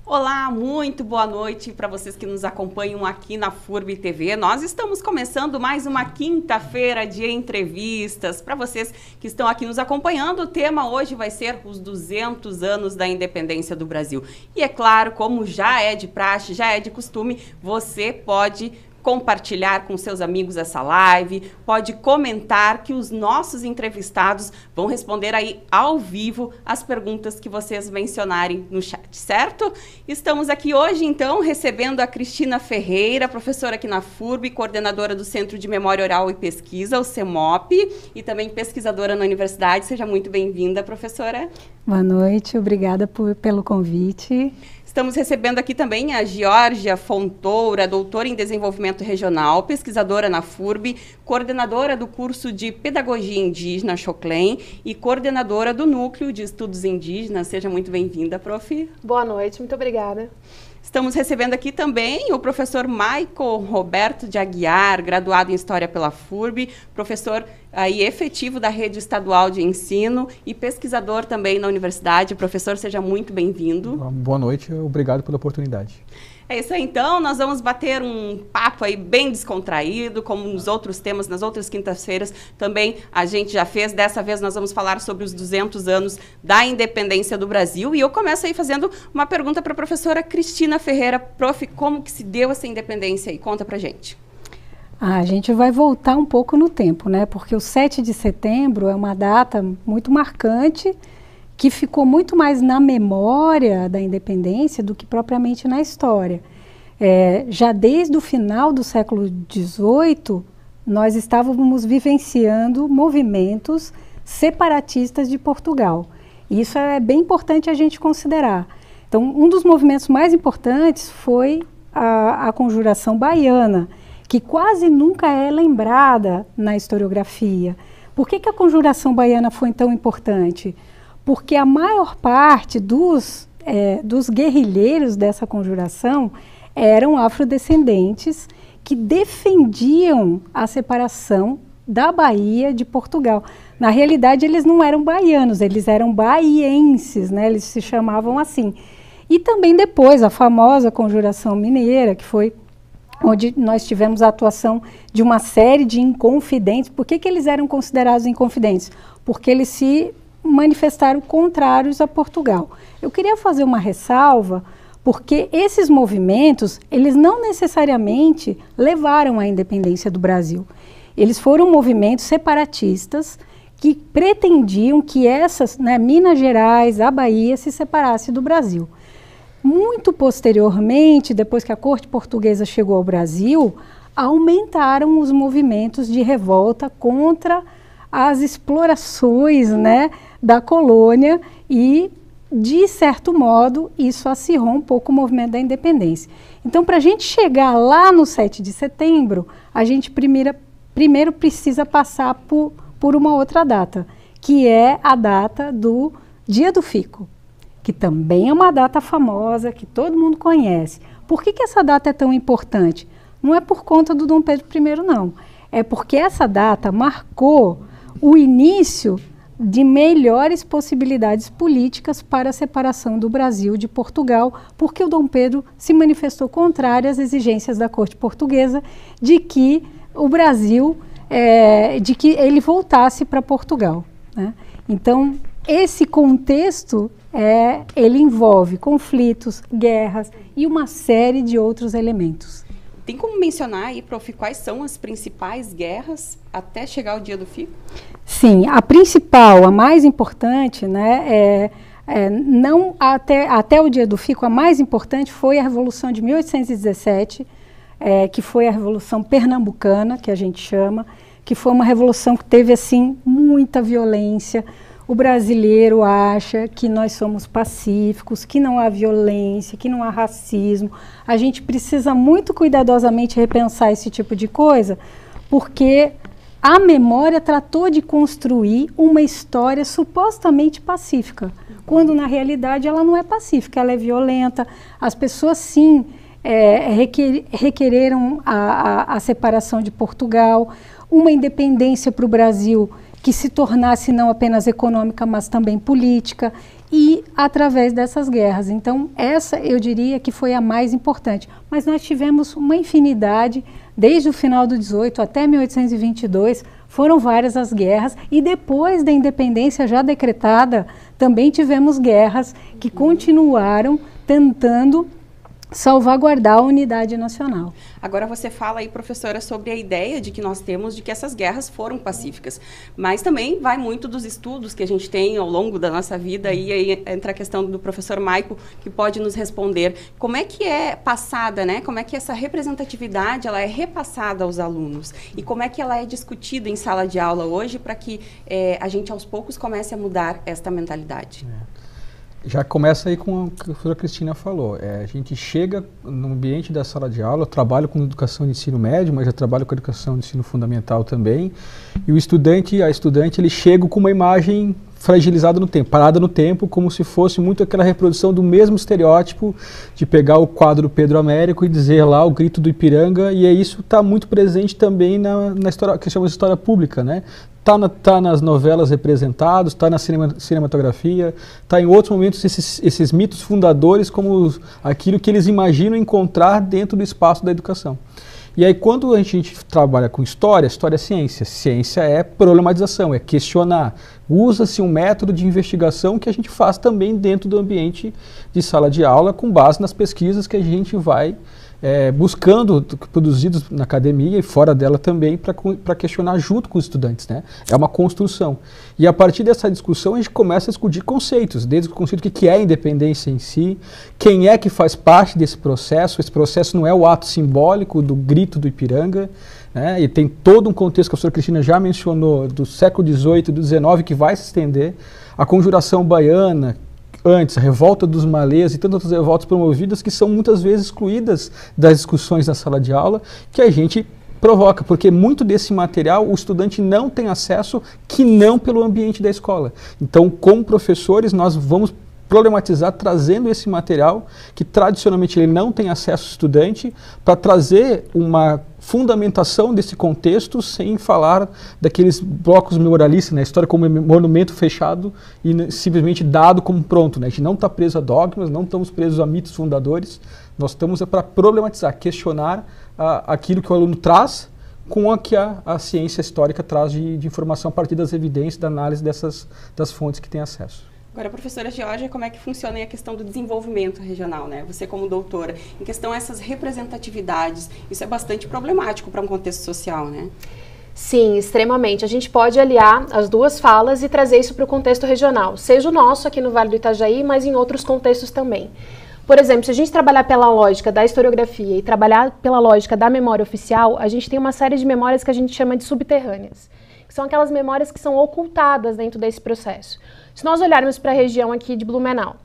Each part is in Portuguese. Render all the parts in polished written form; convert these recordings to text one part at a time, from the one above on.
Olá, muito boa noite para vocês que nos acompanham aqui na FURB TV. Nós estamos começando mais uma quinta-feira de entrevistas. Para vocês que estão aqui nos acompanhando, o tema hoje vai ser os 200 anos da independência do Brasil. E é claro, como já é de praxe, já é de costume, você pode compartilhar com seus amigos essa live, pode comentar que os nossos entrevistados vão responder aí ao vivo as perguntas que vocês mencionarem no chat, certo? Estamos aqui hoje, então, recebendo a Cristina Ferreira, professora aqui na FURB, coordenadora do Centro de Memória Oral e Pesquisa, o CEMOP, e também pesquisadora na universidade. Seja muito bem-vinda, professora. Boa noite, obrigada pelo convite. Estamos recebendo aqui também a Geórgia Fontoura, doutora em Desenvolvimento Regional, pesquisadora na FURB, coordenadora do curso de Pedagogia Indígena Choclen e coordenadora do Núcleo de Estudos Indígenas. Seja muito bem-vinda, prof. Boa noite, muito obrigada. Estamos recebendo aqui também o professor Michael Roberto de Aguiar, graduado em História pela FURB, professor aí efetivo da Rede Estadual de Ensino e pesquisador também na universidade. Professor, seja muito bem-vindo. Boa noite, obrigado pela oportunidade. É isso aí, então, nós vamos bater um papo aí bem descontraído, como nos outros temas, nas outras quintas-feiras também a gente já fez. Dessa vez nós vamos falar sobre os 200 anos da independência do Brasil. E eu começo aí fazendo uma pergunta para a professora Cristina Ferreira. Prof, como que se deu essa independência aí? Conta pra gente. A gente vai voltar um pouco no tempo, né? Porque o 7 de setembro é uma data muito marcante, que ficou muito mais na memória da independência do que propriamente na história. Já desde o final do século XVIII, nós estávamos vivenciando movimentos separatistas de Portugal. E isso é bem importante a gente considerar. Então, um dos movimentos mais importantes foi a Conjuração Baiana, que quase nunca é lembrada na historiografia. Por que a Conjuração Baiana foi tão importante? Porque a maior parte dos guerrilheiros dessa conjuração eram afrodescendentes que defendiam a separação da Bahia de Portugal. Na realidade, eles não eram baianos, eles eram baienses, né? Eles se chamavam assim. E também depois, a famosa Conjuração Mineira, que foi onde nós tivemos a atuação de uma série de inconfidentes. Por que eles eram considerados inconfidentes? Porque eles se manifestaram contrários a Portugal. Eu queria fazer uma ressalva, porque esses movimentos, eles não necessariamente levaram à independência do Brasil. Eles foram movimentos separatistas que pretendiam que essas, Minas Gerais, a Bahia, se separasse do Brasil. Muito posteriormente, depois que a corte portuguesa chegou ao Brasil, aumentaram os movimentos de revolta contra as explorações, da colônia e, de certo modo, isso acirrou um pouco o movimento da independência. Então, para a gente chegar lá no 7 de setembro, a gente primeiro precisa passar por uma outra data, que é a data do Dia do Fico, que também é uma data famosa, que todo mundo conhece. Por que essa data é tão importante? Não é por conta do Dom Pedro I, não. É porque essa data marcou o início de melhores possibilidades políticas para a separação do Brasil de Portugal, porque o Dom Pedro se manifestou contrário às exigências da corte portuguesa de que o Brasil, de que ele voltasse para Portugal, né? Então, esse contexto, ele envolve conflitos, guerras e uma série de outros elementos. Tem como mencionar aí, prof, quais são as principais guerras até chegar o Dia do Fico? Sim, a principal, a mais importante, não até o Dia do Fico, a mais importante foi a Revolução de 1817, que foi a Revolução Pernambucana, que a gente chama, que foi uma revolução que teve, assim, muita violência. O brasileiro acha que nós somos pacíficos, que não há violência, que não há racismo. A gente precisa muito cuidadosamente repensar esse tipo de coisa, porque a memória tratou de construir uma história supostamente pacífica, quando na realidade ela não é pacífica, ela é violenta. As pessoas sim requereram a separação de Portugal, uma independência para o Brasil que se tornasse não apenas econômica, mas também política, e através dessas guerras. Então, essa eu diria que foi a mais importante. Mas nós tivemos uma infinidade, desde o final do 18 até 1822, foram várias as guerras, e depois da independência já decretada, também tivemos guerras que continuaram tentando salvaguardar a unidade nacional. Agora você fala aí, professora, sobre a ideia de que nós temos de que essas guerras foram pacíficas, mas também vai muito dos estudos que a gente tem ao longo da nossa vida, e aí entra a questão do professor Maico, que pode nos responder como é que é passada, né? Como é que essa representatividade ela é repassada aos alunos e como é que ela é discutida em sala de aula hoje para que a gente aos poucos comece a mudar esta mentalidade. Já começa aí com o que a professora Cristina falou. A gente chega no ambiente da sala de aula, eu trabalho com educação de ensino médio, mas já trabalho com educação de ensino fundamental também, e o estudante, a estudante, ele chega com uma imagem fragilizada no tempo, parada no tempo, como se fosse muito aquela reprodução do mesmo estereótipo de pegar o quadro Pedro Américo e dizer lá o grito do Ipiranga, e isso está muito presente também na história, que chama de história pública, né? Tá nas novelas representados, está na cinematografia, está em outros momentos esses mitos fundadores como aquilo que eles imaginam encontrar dentro do espaço da educação. E aí quando a gente trabalha com história, história é ciência. Ciência é problematização, é questionar. Usa-se um método de investigação que a gente faz também dentro do ambiente de sala de aula com base nas pesquisas que a gente vai buscando, produzidos na academia e fora dela também, para questionar junto com os estudantes, né? É uma construção. E a partir dessa discussão a gente começa a discutir conceitos, desde o conceito do que é a independência em si, quem é que faz parte desse processo. Esse processo não é o ato simbólico do grito do Ipiranga, né? E tem todo um contexto que a professora Cristina já mencionou, do século XVIII e do XIX, que vai se estender, a Conjuração Baiana, antes, a revolta dos malês e tantas outras revoltas promovidas que são muitas vezes excluídas das discussões na sala de aula, que a gente provoca, porque muito desse material o estudante não tem acesso, que não pelo ambiente da escola. Então, como professores, nós vamos problematizar trazendo esse material que tradicionalmente ele não tem acesso ao estudante, para trazer uma fundamentação desse contexto sem falar daqueles blocos memorialistas, né? A história como monumento fechado e simplesmente dado como pronto, né? A gente não está preso a dogmas, não estamos presos a mitos fundadores, nós estamos para problematizar, questionar aquilo que o aluno traz com o que a ciência histórica traz de informação a partir das evidências, da análise das fontes que tem acesso. Agora, professora Georgia, como é que funciona aí a questão do desenvolvimento regional, né? Você como doutora, em questão dessas representatividades, isso é bastante problemático para um contexto social, né? Sim, extremamente. A gente pode aliar as duas falas e trazer isso para o contexto regional, seja o nosso aqui no Vale do Itajaí, mas em outros contextos também. Por exemplo, se a gente trabalhar pela lógica da historiografia e trabalhar pela lógica da memória oficial, a gente tem uma série de memórias que a gente chama de subterrâneas, que são aquelas memórias que são ocultadas dentro desse processo. Se nós olharmos para a região aqui de Blumenau,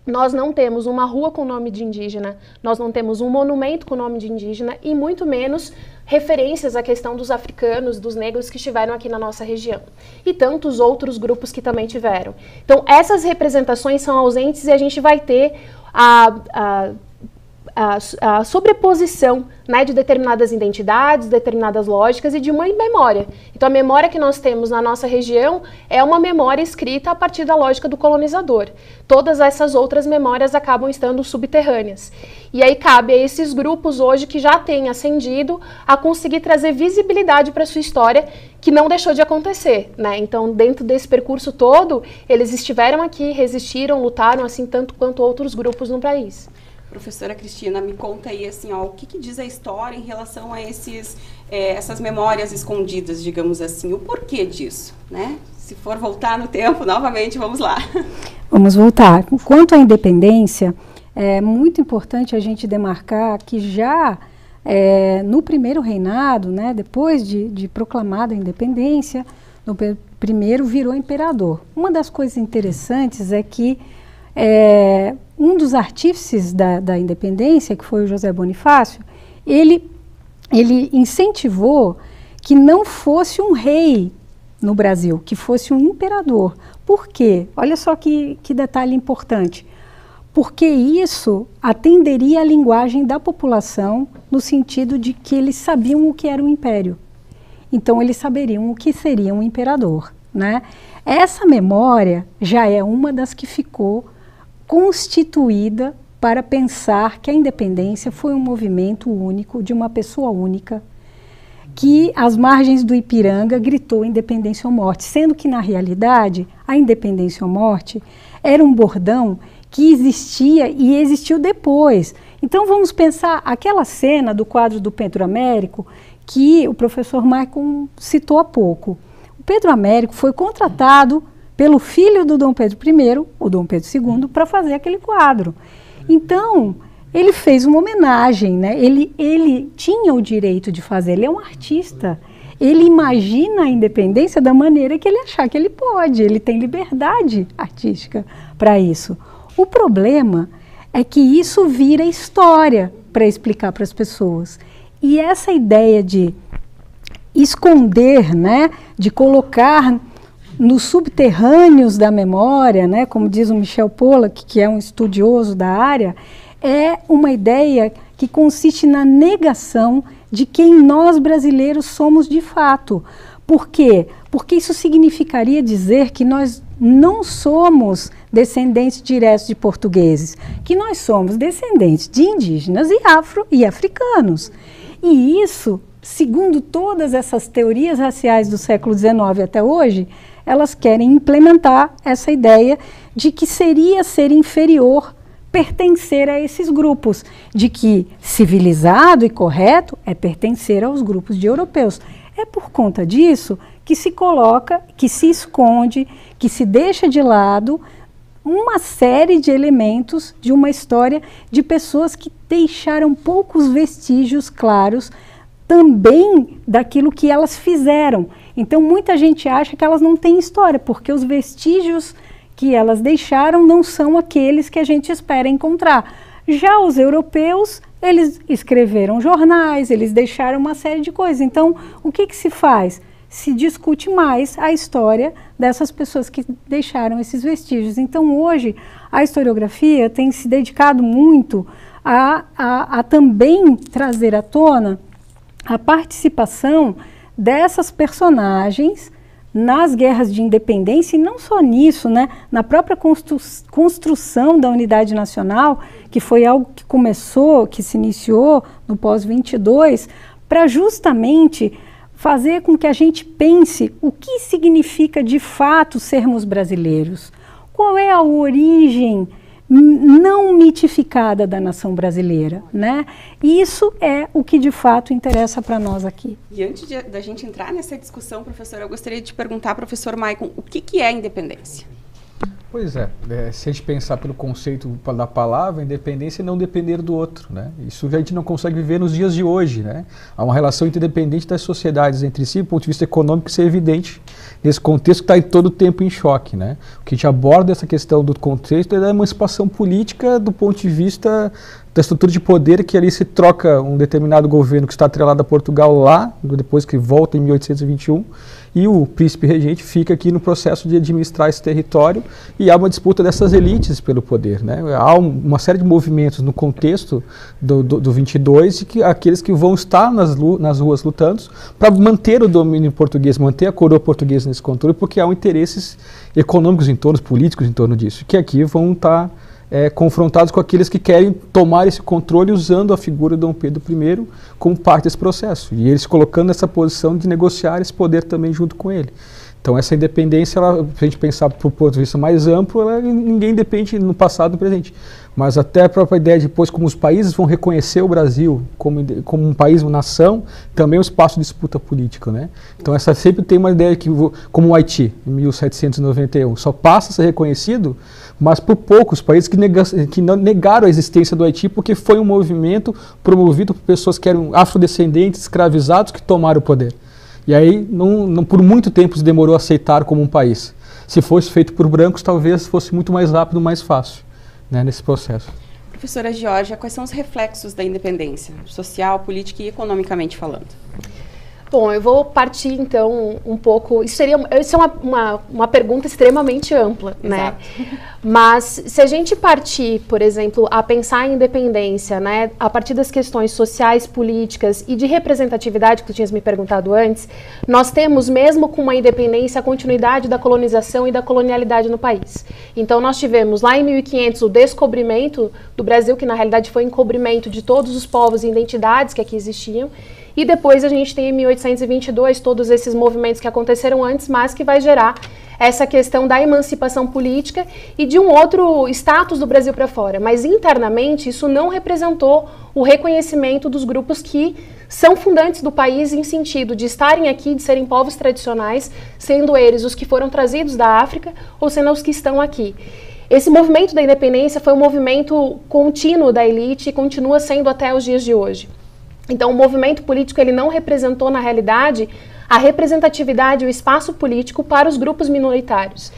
nós não temos uma rua com nome de indígena, nós não temos um monumento com nome de indígena e muito menos referências à questão dos africanos, dos negros que estiveram aqui na nossa região. E tantos outros grupos que também tiveram. Então, essas representações são ausentes e a gente vai ter a sobreposição, né, de determinadas identidades, determinadas lógicas e de uma memória. Então a memória que nós temos na nossa região é uma memória escrita a partir da lógica do colonizador. Todas essas outras memórias acabam estando subterrâneas. E aí cabe a esses grupos hoje que já têm ascendido a conseguir trazer visibilidade para a sua história, que não deixou de acontecer, né? Então, dentro desse percurso todo, eles estiveram aqui, resistiram, lutaram, assim, tanto quanto outros grupos no país. Professora Cristina, me conta aí, assim, ó, o que diz a história em relação a essas memórias escondidas, digamos assim, o porquê disso, né? Se for voltar no tempo, novamente, vamos lá. Vamos voltar. Quanto à independência, é muito importante a gente demarcar que já no primeiro reinado, né, depois de proclamada a independência, no primeiro virou imperador. Uma das coisas interessantes é que um dos artífices da independência, que foi o José Bonifácio, ele incentivou que não fosse um rei no Brasil, que fosse um imperador. Por quê? Olha só que detalhe importante. Porque isso atenderia à linguagem da população, no sentido de que eles sabiam o que era um império. Então, eles saberiam o que seria um imperador, né? Essa memória já é uma das que ficou constituída para pensar que a independência foi um movimento único, de uma pessoa única, que às margens do Ipiranga gritou independência ou morte, sendo que na realidade a independência ou morte era um bordão que existia e existiu depois. Então vamos pensar aquela cena do quadro do Pedro Américo que o professor Maicon citou há pouco. O Pedro Américo foi contratado pelo filho do Dom Pedro I, o Dom Pedro II, para fazer aquele quadro. Então, ele fez uma homenagem, né? Ele tinha o direito de fazer, ele é um artista. Ele imagina a independência da maneira que ele achar que ele pode, ele tem liberdade artística para isso. O problema é que isso vira história para explicar para as pessoas. E essa ideia de esconder, né, de colocar nos subterrâneos da memória, né, como diz o Michel Pollack, que é um estudioso da área, é uma ideia que consiste na negação de quem nós brasileiros somos de fato. Por quê? Porque isso significaria dizer que nós não somos descendentes diretos de portugueses, que nós somos descendentes de indígenas e africanos. E isso, segundo todas essas teorias raciais do século XIX até hoje, elas querem implementar essa ideia de que seria ser inferior pertencer a esses grupos, de que civilizado e correto é pertencer aos grupos de europeus. É por conta disso que se coloca, que se esconde, que se deixa de lado uma série de elementos de uma história de pessoas que deixaram poucos vestígios claros também daquilo que elas fizeram. Então muita gente acha que elas não têm história, porque os vestígios que elas deixaram não são aqueles que a gente espera encontrar. Já os europeus, eles escreveram jornais, eles deixaram uma série de coisas. Então, o que se faz? Se discute mais a história dessas pessoas que deixaram esses vestígios. Então, hoje, a historiografia tem se dedicado muito a também trazer à tona a participação dessas personagens nas guerras de independência, e não só nisso, né, na própria construção da unidade nacional, que foi algo que começou, que se iniciou no pós-22, para justamente fazer com que a gente pense o que significa de fato sermos brasileiros. Qual é a origem não mitificada da nação brasileira, né? Isso é o que de fato interessa para nós aqui. E antes da gente entrar nessa discussão, professor, eu gostaria de perguntar ao professor Maicon, o que é independência? Pois é, se a gente pensar pelo conceito da palavra, independência é não depender do outro, né? Isso a gente não consegue viver nos dias de hoje, né? Há uma relação interdependente das sociedades entre si, do ponto de vista econômico, isso é evidente nesse contexto que está em todo o tempo em choque, né? O que a gente aborda essa questão do contexto é da emancipação política do ponto de vista da estrutura de poder, que ali se troca um determinado governo que está atrelado a Portugal lá, depois que volta em 1821, e o príncipe regente fica aqui no processo de administrar esse território, e há uma disputa dessas elites pelo poder, né? Há uma série de movimentos no contexto do 22, de que aqueles que vão estar nas ruas lutando para manter o domínio português, manter a coroa portuguesa nesse controle, porque há interesses econômicos em torno, políticos em torno disso, que aqui vão estar confrontados com aqueles que querem tomar esse controle usando a figura de Dom Pedro I como parte desse processo. E eles colocando essa posição de negociar esse poder também junto com ele. Então essa independência, se a gente pensar por ponto de vista mais amplo, ninguém depende no passado e no presente. Mas até a própria ideia de depois como os países vão reconhecer o Brasil como um país, uma nação, também é um espaço de disputa política, né? Então essa sempre tem uma ideia que, como o Haiti, em 1791, só passa a ser reconhecido, mas por poucos países que não negaram a existência do Haiti, porque foi um movimento promovido por pessoas que eram afrodescendentes, escravizados, que tomaram o poder. E aí, por muito tempo, se demorou a aceitar como um país. Se fosse feito por brancos, talvez fosse muito mais rápido, mais fácil, né, nesse processo. Professora Georgia, quais são os reflexos da independência, social, política e economicamente falando? Bom, eu vou partir então um pouco. Isso é uma pergunta extremamente ampla, né? Mas se a gente partir, por exemplo, a pensar em independência, né, a partir das questões sociais, políticas e de representatividade que tu tinhas me perguntado antes, nós temos mesmo com uma independência a continuidade da colonização e da colonialidade no país. Então nós tivemos lá em 1500 o descobrimento do Brasil, que na realidade foi encobrimento de todos os povos e identidades que aqui existiam. E depois a gente tem em 1822 todos esses movimentos que aconteceram antes, mas que vai gerar essa questão da emancipação política e de um outro status do Brasil para fora. Mas internamente isso não representou o reconhecimento dos grupos que são fundantes do país em sentido de estarem aqui, de serem povos tradicionais, sendo eles os que foram trazidos da África ou sendo os que estão aqui. Esse movimento da independência foi um movimento contínuo da elite e continua sendo até os dias de hoje. Então, o movimento político ele não representou, na realidade, a representatividade e o espaço político para os grupos minoritários.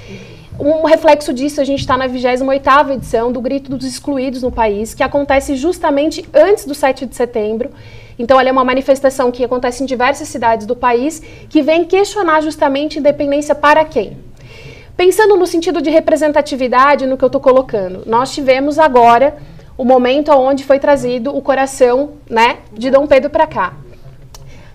Um reflexo disso, a gente está na 28ª edição do Grito dos Excluídos no país, que acontece justamente antes do 7 de setembro. Então, ela é uma manifestação que acontece em diversas cidades do país, que vem questionar justamente independência para quem? Pensando no sentido de representatividade, no que eu estou colocando, nós tivemos agora o momento onde foi trazido o coração, né, de Dom Pedro para cá.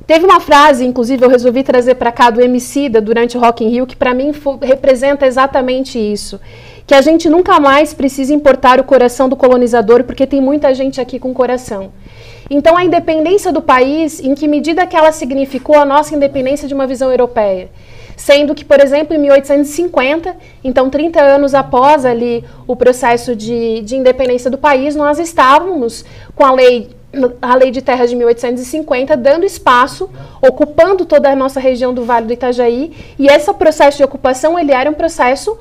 Teve uma frase, inclusive eu resolvi trazer para cá do Emicida durante o Rock in Rio, que para mim representa exatamente isso, que a gente nunca mais precisa importar o coração do colonizador, porque tem muita gente aqui com coração. Então a independência do país, em que medida que ela significou a nossa independência de uma visão europeia? Sendo que, por exemplo, em 1850, então 30 anos após ali o processo de independência do país, nós estávamos com a lei de terras de 1850 dando espaço, ocupando toda a nossa região do Vale do Itajaí, e esse processo de ocupação ele era um processo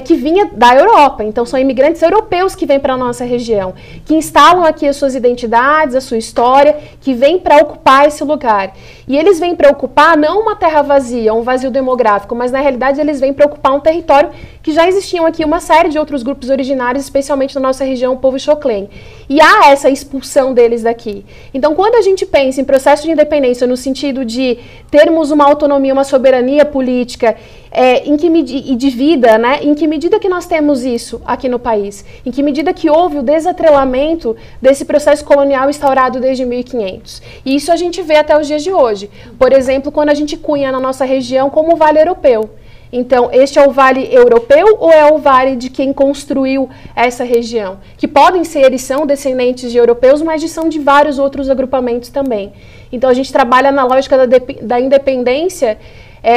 que vinha da Europa. Então são imigrantes europeus que vêm para a nossa região, que instalam aqui as suas identidades, a sua história, que vêm para ocupar esse lugar. E eles vêm para ocupar não uma terra vazia, um vazio demográfico, mas na realidade eles vêm para ocupar um território que já existiam aqui uma série de outros grupos originários, especialmente na nossa região, o povo Xoclen. E há essa expulsão deles daqui. Então quando a gente pensa em processo de independência no sentido de termos uma autonomia, uma soberania política, e de vida, né? Em que medida que nós temos isso aqui no país? Em que medida que houve o desatrelamento desse processo colonial instaurado desde 1500? E isso a gente vê até os dias de hoje. Por exemplo, quando a gente cunha na nossa região como o Vale Europeu. Então, este é o Vale Europeu ou é o Vale de quem construiu essa região? Que podem ser e são descendentes de europeus, mas são de vários outros agrupamentos também. Então, a gente trabalha na lógica da independência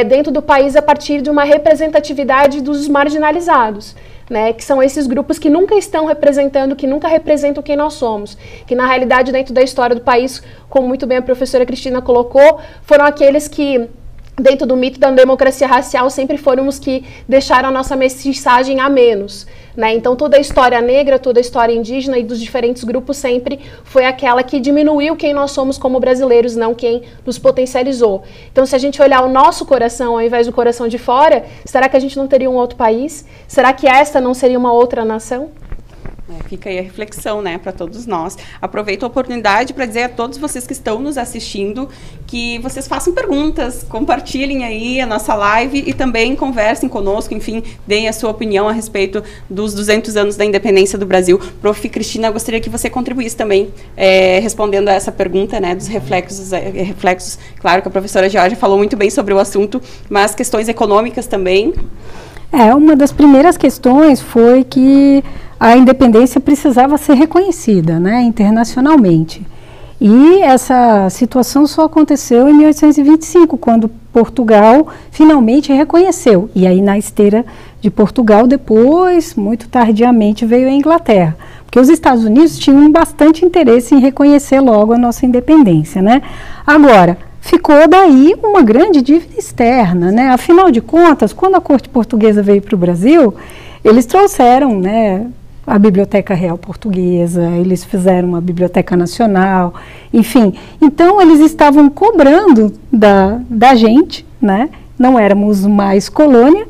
dentro do país a partir de uma representatividade dos marginalizados, né, que são esses grupos que nunca estão representando, que nunca representam quem nós somos, que na realidade dentro da história do país, como muito bem a professora Cristina colocou, foram aqueles que dentro do mito da democracia racial sempre foram os que deixaram a nossa mestiçagem a menos, né? Então toda a história negra, toda a história indígena e dos diferentes grupos sempre foi aquela que diminuiu quem nós somos como brasileiros, não quem nos potencializou. Então se a gente olhar o nosso coração ao invés do coração de fora, será que a gente não teria um outro país? Será que esta não seria uma outra nação? Fica aí a reflexão, né, para todos nós. Aproveito a oportunidade para dizer a todos vocês que estão nos assistindo que vocês façam perguntas, compartilhem aí a nossa live e também conversem conosco, enfim, deem a sua opinião a respeito dos 200 anos da independência do Brasil. Prof. Cristina, eu gostaria que você contribuísse também respondendo a essa pergunta, né, dos reflexos. Claro que a professora Georgia falou muito bem sobre o assunto, mas questões econômicas também. Uma das primeiras questões foi que a independência precisava ser reconhecida, né, internacionalmente. E essa situação só aconteceu em 1825, quando Portugal finalmente reconheceu. E aí, na esteira de Portugal, depois, muito tardiamente, veio a Inglaterra. Porque os Estados Unidos tinham bastante interesse em reconhecer logo a nossa independência, né? Agora, ficou daí uma grande dívida externa, né? Afinal de contas, quando a corte portuguesa veio para o Brasil, eles trouxeram, né, a Biblioteca Real Portuguesa, eles fizeram uma Biblioteca Nacional, enfim. Então, eles estavam cobrando da gente, né? Não éramos mais colônia,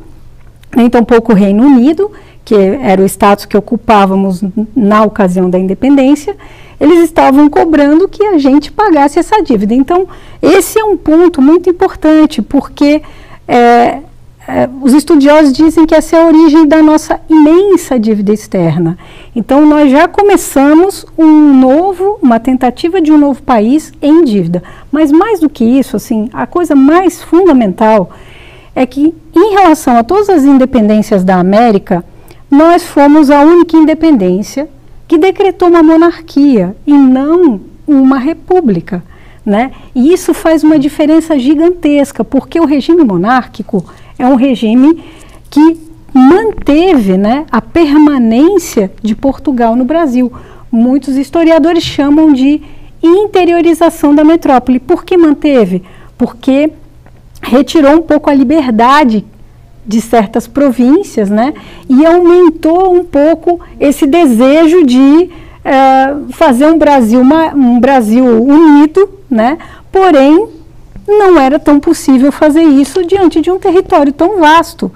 nem tampouco o Reino Unido, que era o status que ocupávamos na ocasião da independência, eles estavam cobrando que a gente pagasse essa dívida. Então, esse é um ponto muito importante, porque os estudiosos dizem que essa é a origem da nossa imensa dívida externa. Então, nós já começamos uma tentativa de um novo país em dívida. Mas mais do que isso, assim, a coisa mais fundamental é que, em relação a todas as independências da América, nós fomos a única independência que decretou uma monarquia e não uma república, né? E isso faz uma diferença gigantesca, porque o regime monárquico é um regime que manteve, né, a permanência de Portugal no Brasil. Muitos historiadores chamam de interiorização da metrópole. Por que manteve? Porque retirou um pouco a liberdade de certas províncias, né, e aumentou um pouco esse desejo de fazer um Brasil unido, né, porém não era tão possível fazer isso diante de um território tão vasto.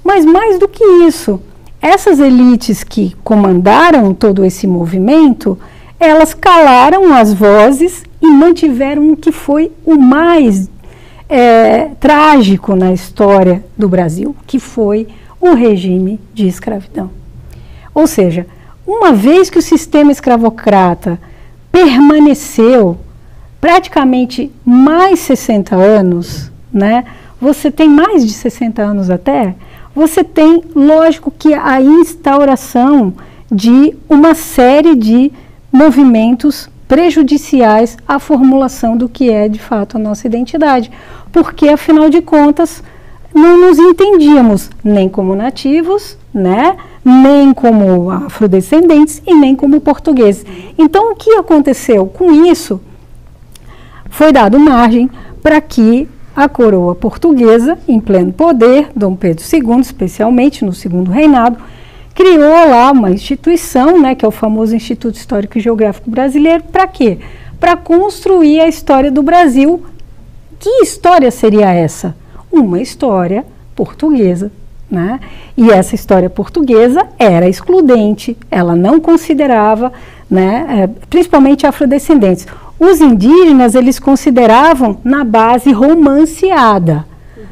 Mas mais do que isso, essas elites que comandaram todo esse movimento, elas calaram as vozes e mantiveram o que foi o mais trágico na história do Brasil, que foi o regime de escravidão. Ou seja, uma vez que o sistema escravocrata permaneceu praticamente mais 60 anos, né, você tem mais de 60 anos até, você tem, lógico, que a instauração de uma série de movimentos prejudiciais à formulação do que é de fato a nossa identidade, porque afinal de contas não nos entendíamos nem como nativos, né, nem como afrodescendentes e nem como portugueses. Então o que aconteceu com isso? Foi dado margem para que a coroa portuguesa, em pleno poder, Dom Pedro II, especialmente no segundo reinado, criou lá uma instituição, né, que é o famoso Instituto Histórico e Geográfico Brasileiro. Para quê? Para construir a história do Brasil. Que história seria essa? Uma história portuguesa, né? E essa história portuguesa era excludente, ela não considerava, né, principalmente afrodescendentes. Os indígenas, eles consideravam na base romanceada,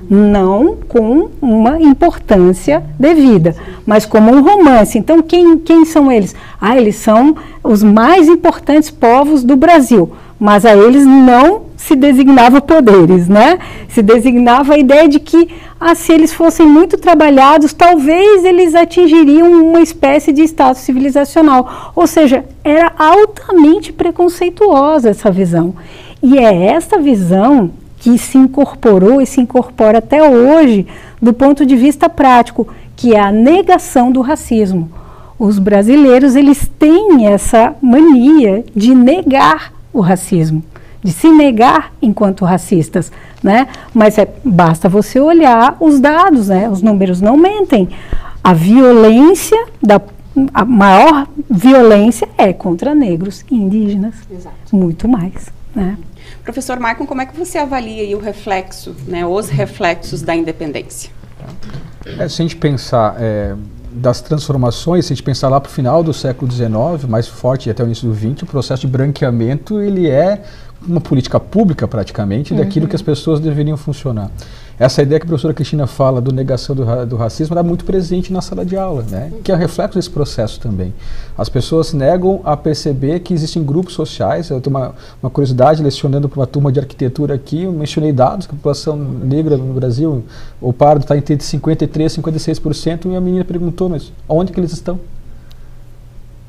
não com uma importância devida, mas como um romance. Então, quem são eles? Eles são os mais importantes povos do Brasil, mas a eles não se designava poderes, né? Se designava a ideia de que, se eles fossem muito trabalhados, talvez eles atingiriam uma espécie de status civilizacional. Ou seja, era altamente preconceituosa essa visão. E é essa visão que se incorporou e se incorpora até hoje do ponto de vista prático, que é a negação do racismo. Os brasileiros, eles têm essa mania de negar o racismo, de se negar enquanto racistas, né? Mas basta você olhar os dados, né? Os números não mentem. A violência, a maior violência é contra negros e indígenas. Exato. Muito mais, né? Professor Maicon, como é que você avalia aí o reflexo, né, os reflexos da independência? Se a gente pensar das transformações, se a gente pensar lá para o final do século XIX, mais forte até o início do XX, o processo de branqueamento, ele é uma política pública praticamente daquilo que as pessoas deveriam funcionar. Essa ideia que a professora Cristina fala do negação do racismo está muito presente na sala de aula, né? Que é um reflexo desse processo também. As pessoas negam a perceber que existem grupos sociais. Eu tenho uma curiosidade, lecionando para uma turma de arquitetura aqui, eu mencionei dados que a população negra no Brasil, o pardo está entre 53% e 56%, e a menina perguntou, mas onde que eles estão?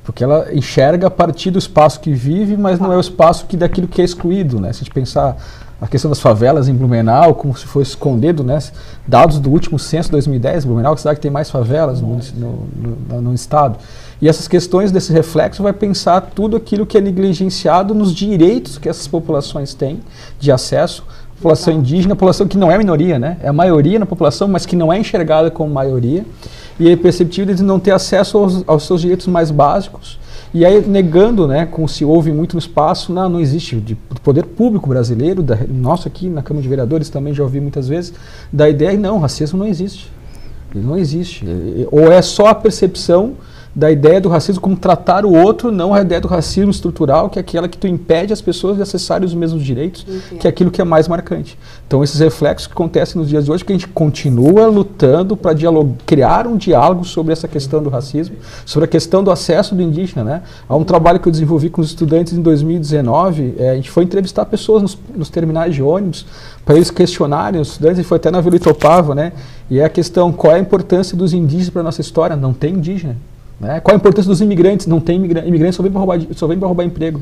Porque ela enxerga a partir do espaço que vive, mas não é o espaço daquilo que é excluído, né? Se a gente pensar a questão das favelas em Blumenau, como se fosse escondido, né? Dados do último censo de 2010, Blumenau é a cidade que tem mais favelas no estado. E essas questões desse reflexo vai pensar tudo aquilo que é negligenciado nos direitos que essas populações têm de acesso. População indígena, população que não é minoria, né? É a maioria na população, mas que não é enxergada como maioria. E é perceptível de não ter acesso aos seus direitos mais básicos. E aí negando, né, como se ouve muito no espaço, não existe, do poder público brasileiro, nosso aqui na Câmara de Vereadores também já ouvi muitas vezes, da ideia, não, racismo não existe. Ele não existe. Ou é só a percepção da ideia do racismo como tratar o outro, não a ideia do racismo estrutural, que é aquela que tu impede as pessoas de acessarem os mesmos direitos, que é aquilo que é mais marcante. Então, esses reflexos que acontecem nos dias de hoje, que a gente continua lutando para criar um diálogo sobre essa questão do racismo, sobre a questão do acesso do indígena, né? Há um trabalho que eu desenvolvi com os estudantes em 2019, a gente foi entrevistar pessoas nos terminais de ônibus, para eles questionarem os estudantes, e foi até na Vila Itopava, né? E é a questão, qual é a importância dos indígenas para a nossa história? Não tem indígena. Né? Qual a importância dos imigrantes? Não tem imigrantes, só vem para roubar emprego.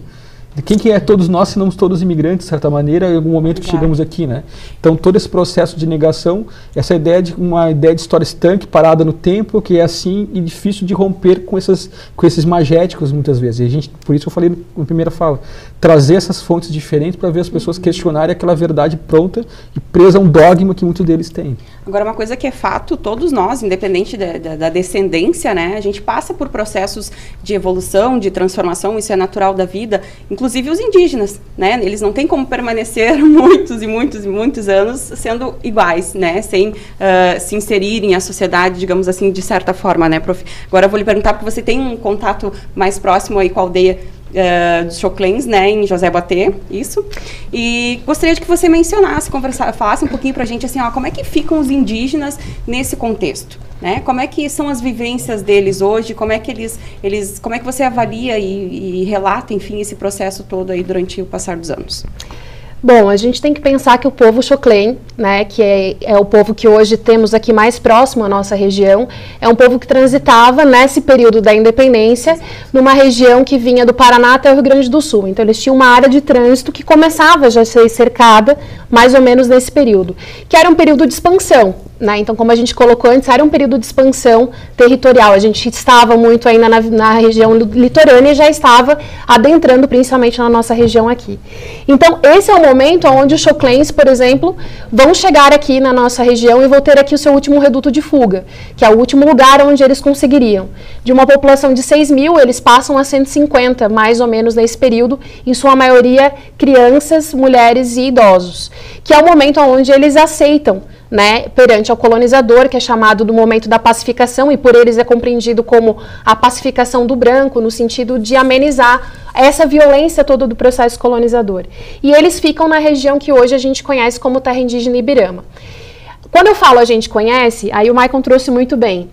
Quem que é todos nós, se não todos imigrantes, de certa maneira, em algum momento que chegamos aqui, né? Então, todo esse processo de negação, essa ideia de uma ideia de história estanque, parada no tempo, que é assim e difícil de romper com esses magéticos, muitas vezes. E a gente, por isso eu falei na primeira fala, trazer essas fontes diferentes para ver as pessoas questionarem aquela verdade pronta e presa a um dogma que muitos deles têm. Agora, uma coisa que é fato, todos nós, independente da descendência, né, a gente passa por processos de evolução, de transformação, isso é natural da vida, inclusive os indígenas, né, eles não têm como permanecer muitos anos sendo iguais, né, sem se inserirem à sociedade, digamos assim, de certa forma, né, prof? Agora eu vou lhe perguntar, porque você tem um contato mais próximo aí com a aldeia dos Xoclens, né, em José Batê, isso. E gostaria de que você mencionasse, falasse um pouquinho pra gente, assim, ó, como é que ficam os indígenas nesse contexto, né? Como é que são as vivências deles hoje? Como é que como é que você avalia e relata, enfim, esse processo todo aí durante o passar dos anos? Bom, a gente tem que pensar que o povo Xoclen, né, que é o povo que hoje temos aqui mais próximo à nossa região, é um povo que transitava nesse período da independência numa região que vinha do Paraná até o Rio Grande do Sul. Então eles tinham uma área de trânsito que começava já a ser cercada mais ou menos nesse período, que era um período de expansão. Né? Então, como a gente colocou antes, era um período de expansão territorial. A gente estava muito ainda na região litorânea e já estava adentrando principalmente na nossa região aqui. Então, esse é o momento onde os Xoclens, por exemplo, vão chegar aqui na nossa região e vão ter aqui o seu último reduto de fuga, que é o último lugar onde eles conseguiriam. De uma população de 6 mil, eles passam a 150, mais ou menos nesse período, em sua maioria crianças, mulheres e idosos, que é o momento onde eles aceitam, né, perante ao colonizador, que é chamado do momento da pacificação, e por eles é compreendido como a pacificação do branco, no sentido de amenizar essa violência toda do processo colonizador. E eles ficam na região que hoje a gente conhece como terra indígena Ibirama. Quando eu falo a gente conhece, aí o Maicon trouxe muito bem.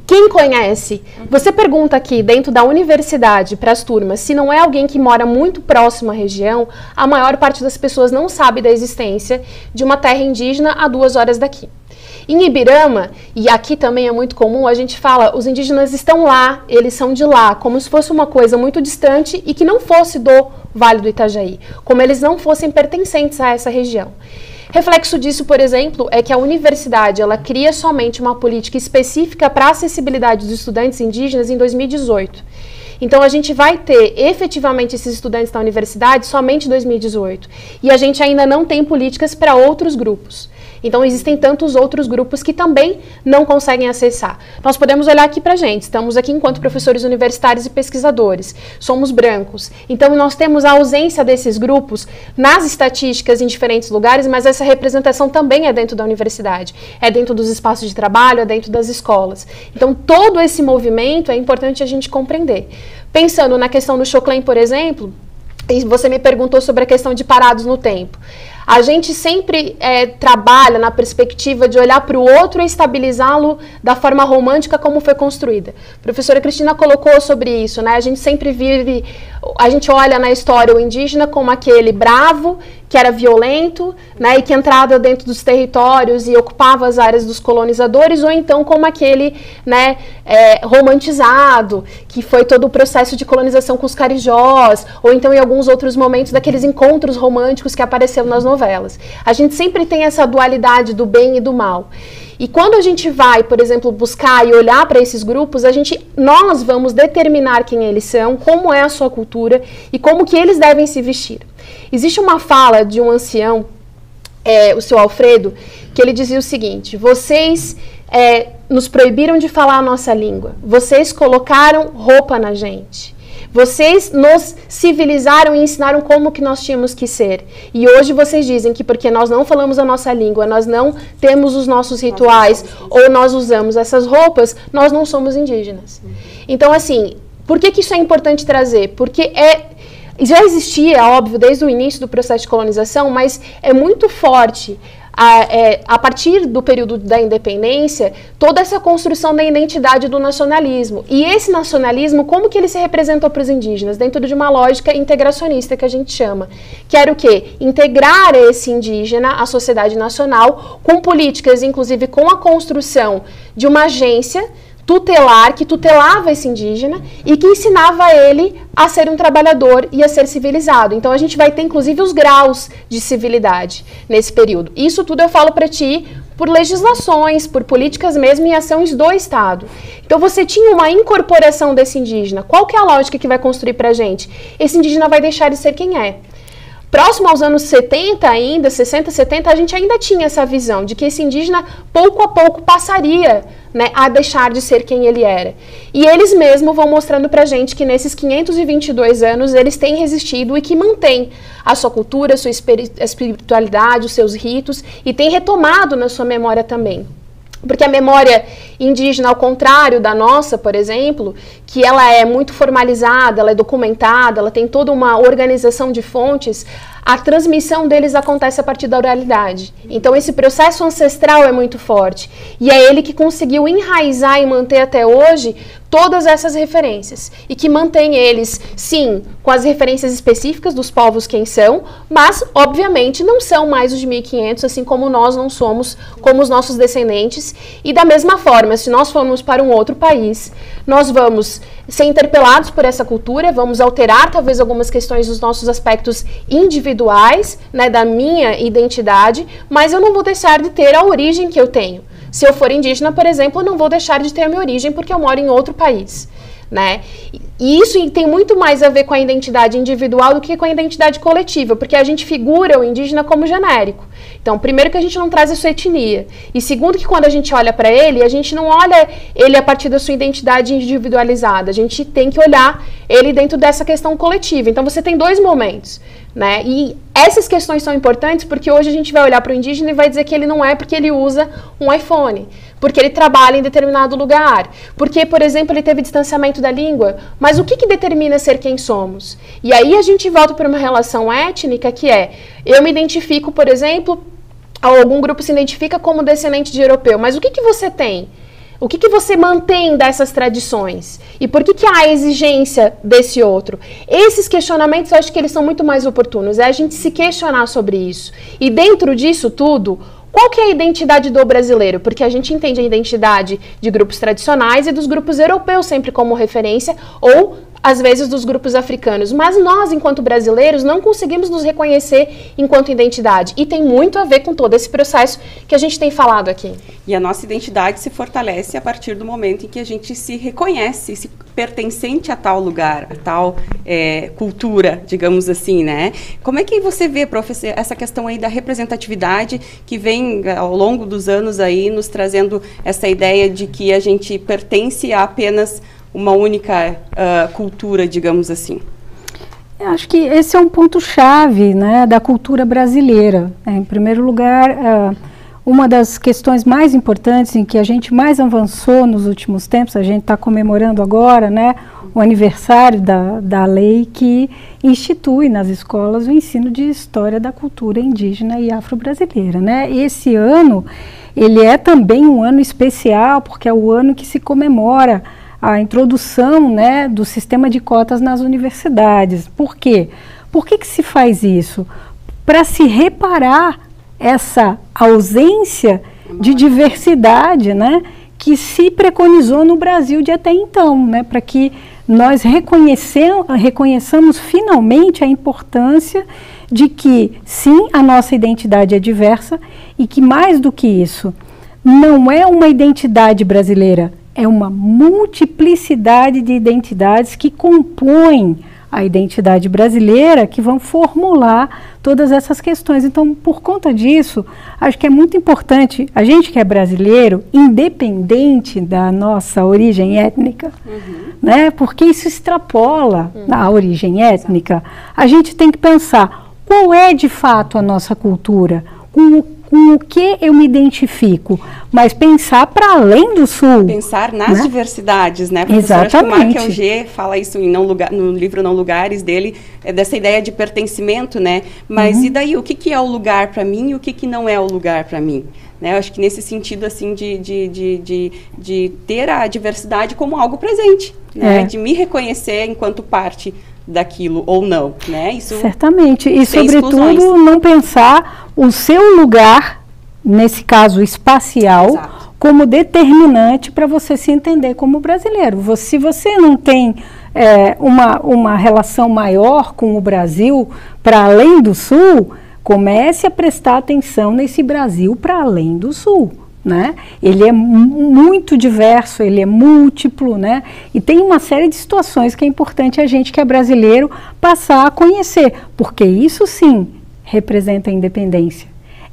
Quem conhece? Você pergunta aqui dentro da universidade para as turmas, se não é alguém que mora muito próximo à região, a maior parte das pessoas não sabe da existência de uma terra indígena a 2 horas daqui. Em Ibirama, e aqui também é muito comum, a gente fala, os indígenas estão lá, eles são de lá, como se fosse uma coisa muito distante e que não fosse do Vale do Itajaí, como eles não fossem pertencentes a essa região. Reflexo disso, por exemplo, é que a universidade ela cria somente uma política específica para a acessibilidade dos estudantes indígenas em 2018. Então, a gente vai ter efetivamente esses estudantes na universidade somente em 2018. E a gente ainda não tem políticas para outros grupos. Então, existem tantos outros grupos que também não conseguem acessar. Nós podemos olhar aqui para a gente. Estamos aqui enquanto professores universitários e pesquisadores. Somos brancos. Então, nós temos a ausência desses grupos nas estatísticas em diferentes lugares, mas essa representação também é dentro da universidade. É dentro dos espaços de trabalho, é dentro das escolas. Então, todo esse movimento é importante a gente compreender. Pensando na questão do Xoclen, por exemplo, e você me perguntou sobre a questão de parados no tempo. A gente sempre trabalha na perspectiva de olhar para o outro e estabilizá-lo da forma romântica como foi construída. A professora Cristina colocou sobre isso, né? A gente sempre a gente olha na história o indígena como aquele bravo, que era violento, né, e que entrava dentro dos territórios e ocupava as áreas dos colonizadores, ou então como aquele, né, romantizado, que foi todo o processo de colonização com os carijós, ou então em alguns outros momentos daqueles encontros românticos que apareceram nas novelas. A gente sempre tem essa dualidade do bem e do mal. E quando a gente vai, por exemplo, buscar e olhar para esses grupos, nós vamos determinar quem eles são, como é a sua cultura e como que eles devem se vestir. Existe uma fala de um ancião, o seu Alfredo, que ele dizia o seguinte: vocês nos proibiram de falar a nossa língua, vocês colocaram roupa na gente, Vocês nos civilizaram e ensinaram como que nós tínhamos que ser. E hoje vocês dizem que porque nós não falamos a nossa língua, nós não temos os nossos rituais, ou nós usamos essas roupas, nós não somos indígenas. Então, assim, por que isso é importante trazer? Porque já existia, óbvio, desde o início do processo de colonização, mas é muito forte a partir do período da independência, toda essa construção da identidade do nacionalismo. E esse nacionalismo, como que ele se representou para os indígenas? Dentro de uma lógica integracionista, que a gente chama. Que era o quê? Integrar esse indígena à sociedade nacional, com políticas, inclusive com a construção de uma agência tutelar, que tutelava esse indígena e que ensinava ele a ser um trabalhador e a ser civilizado. Então a gente vai ter inclusive os graus de civilidade nesse período. Isso tudo eu falo para ti por legislações, por políticas mesmo e ações do Estado. Então você tinha uma incorporação desse indígena. Qual que é a lógica que vai construir para a gente? Esse indígena vai deixar de ser quem é. Próximo aos anos 70 ainda, 60, 70, a gente ainda tinha essa visão de que esse indígena, pouco a pouco, passaria, né, a deixar de ser quem ele era. E eles mesmos vão mostrando pra gente que nesses 522 anos eles têm resistido e que mantêm a sua cultura, a sua espiritualidade, os seus ritos, e têm retomado na sua memória também. Porque a memória indígena, ao contrário da nossa, por exemplo, que ela é muito formalizada, ela é documentada, ela tem toda uma organização de fontes, a transmissão deles acontece a partir da oralidade. Então esse processo ancestral é muito forte. E é ele que conseguiu enraizar e manter até hoje todas essas referências. E que mantém eles, sim, com as referências específicas dos povos quem são, mas, obviamente, não são mais os de 1500, assim como nós não somos, como os nossos descendentes. E da mesma forma, se nós formos para um outro país, nós vamos ser interpelados por essa cultura, vamos alterar talvez algumas questões dos nossos aspectos individuais, né, da minha identidade, mas eu não vou deixar de ter a origem que eu tenho. Se eu for indígena, por exemplo, eu não vou deixar de ter a minha origem porque eu moro em outro país, né? E isso tem muito mais a ver com a identidade individual do que com a identidade coletiva, porque a gente figura o indígena como genérico. Então, primeiro que a gente não traz a sua etnia, e segundo que quando a gente olha para ele, a gente não olha ele a partir da sua identidade individualizada, a gente tem que olhar ele dentro dessa questão coletiva. Então, você tem dois momentos, né? E essas questões são importantes porque hoje a gente vai olhar para o indígena e vai dizer que ele não é porque ele usa um iPhone, porque ele trabalha em determinado lugar, porque, por exemplo, ele teve distanciamento da língua. Mas o que determina ser quem somos? E aí a gente volta para uma relação étnica que é, eu me identifico, por exemplo, algum grupo se identifica como descendente de europeu, mas o que você tem? O que você mantém dessas tradições? E por que há a exigência desse outro? Esses questionamentos, eu acho que eles são muito mais oportunos. É a gente se questionar sobre isso. E dentro disso tudo, qual que é a identidade do brasileiro? Porque a gente entende a identidade de grupos tradicionais e dos grupos europeus sempre como referência, ou às vezes dos grupos africanos, mas nós, enquanto brasileiros, não conseguimos nos reconhecer enquanto identidade, e tem muito a ver com todo esse processo que a gente tem falado aqui. E a nossa identidade se fortalece a partir do momento em que a gente se reconhece, se pertencente a tal lugar, a tal cultura, digamos assim, né? Como é que você vê, professor, essa questão aí da representatividade que vem ao longo dos anos aí nos trazendo essa ideia de que a gente pertence a apenas uma única cultura, digamos assim? Eu acho que esse é um ponto-chave, né, da cultura brasileira. Em primeiro lugar, uma das questões mais importantes em que a gente mais avançou nos últimos tempos, a gente está comemorando agora, né, o aniversário da lei que institui nas escolas o ensino de história da cultura indígena e afro-brasileira, né? Esse ano, ele é também um ano especial, porque é o ano que se comemora a introdução, né, do sistema de cotas nas universidades. Por quê? Por que se faz isso? Para se reparar essa ausência de diversidade, né, que se preconizou no Brasil de até então, né, para que nós reconheçamos finalmente a importância de que, sim, a nossa identidade é diversa e que, mais do que isso, não é uma identidade brasileira, é uma multiplicidade de identidades que compõem a identidade brasileira que vão formular todas essas questões. Então, por conta disso, acho que é muito importante, a gente que é brasileiro, independente da nossa origem étnica, né, porque isso extrapola a origem étnica, a gente tem que pensar qual é de fato a nossa cultura, com o que eu me identifico, mas pensar para além do Sul. Pensar nas diversidades, né? Exatamente. Acho que o Mark Auger fala isso em no livro Não Lugares dele, dessa ideia de pertencimento, né? Mas e daí, o que é o lugar para mim e o que não é o lugar para mim? Né? Eu acho que nesse sentido, assim, de ter a diversidade como algo presente, né? De me reconhecer enquanto parte daquilo ou não, né? Isso certamente. E, sobretudo, não pensar o seu lugar, nesse caso espacial, como determinante para você se entender como brasileiro. Se você não tem uma relação maior com o Brasil para além do Sul, comece a prestar atenção nesse Brasil para além do Sul. Né? Ele é muito diverso, ele é múltiplo, né? E tem uma série de situações que é importante a gente que é brasileiro passar a conhecer, porque isso sim representa a independência.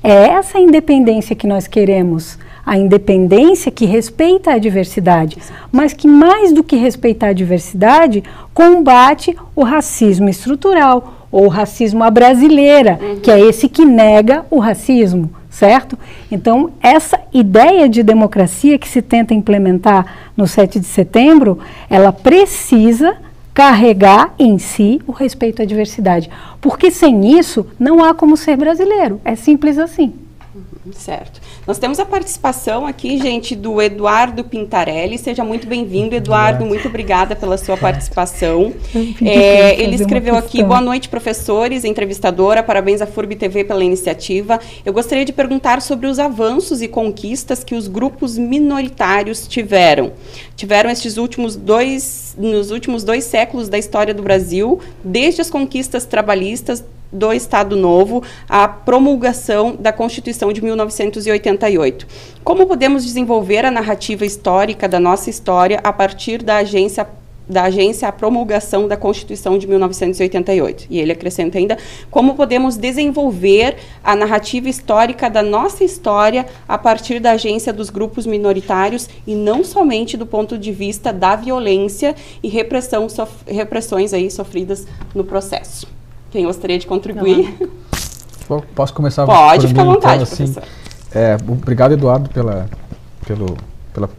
É essa independência que nós queremos, a independência que respeita a diversidade, mas que mais do que respeitar a diversidade, combate o racismo estrutural, ou o racismo à brasileira, que é esse que nega o racismo. Certo? Então, essa ideia de democracia que se tenta implementar no 7 de setembro, ela precisa carregar em si o respeito à diversidade. Porque sem isso, não há como ser brasileiro. É simples assim. Certo. Nós temos a participação aqui, gente, do Eduardo Pintarelli. Seja muito bem-vindo, Eduardo. Muito obrigada pela sua participação. Ele escreveu aqui: boa noite, professores, entrevistadora. Parabéns à FURB TV pela iniciativa. Eu gostaria de perguntar sobre os avanços e conquistas que os grupos minoritários tiveram nos últimos 2 séculos da história do Brasil, desde as conquistas trabalhistas do Estado Novo, a promulgação da Constituição de 1988. Como podemos desenvolver a narrativa histórica da nossa história a partir da agência à promulgação da Constituição de 1988? E ele acrescenta ainda: como podemos desenvolver a narrativa histórica da nossa história a partir da agência dos grupos minoritários e não somente do ponto de vista da violência e repressões aí sofridas no processo? Quem gostaria de contribuir? Posso começar? Pode, ficar à vontade, então, assim, professor. Obrigado, Eduardo,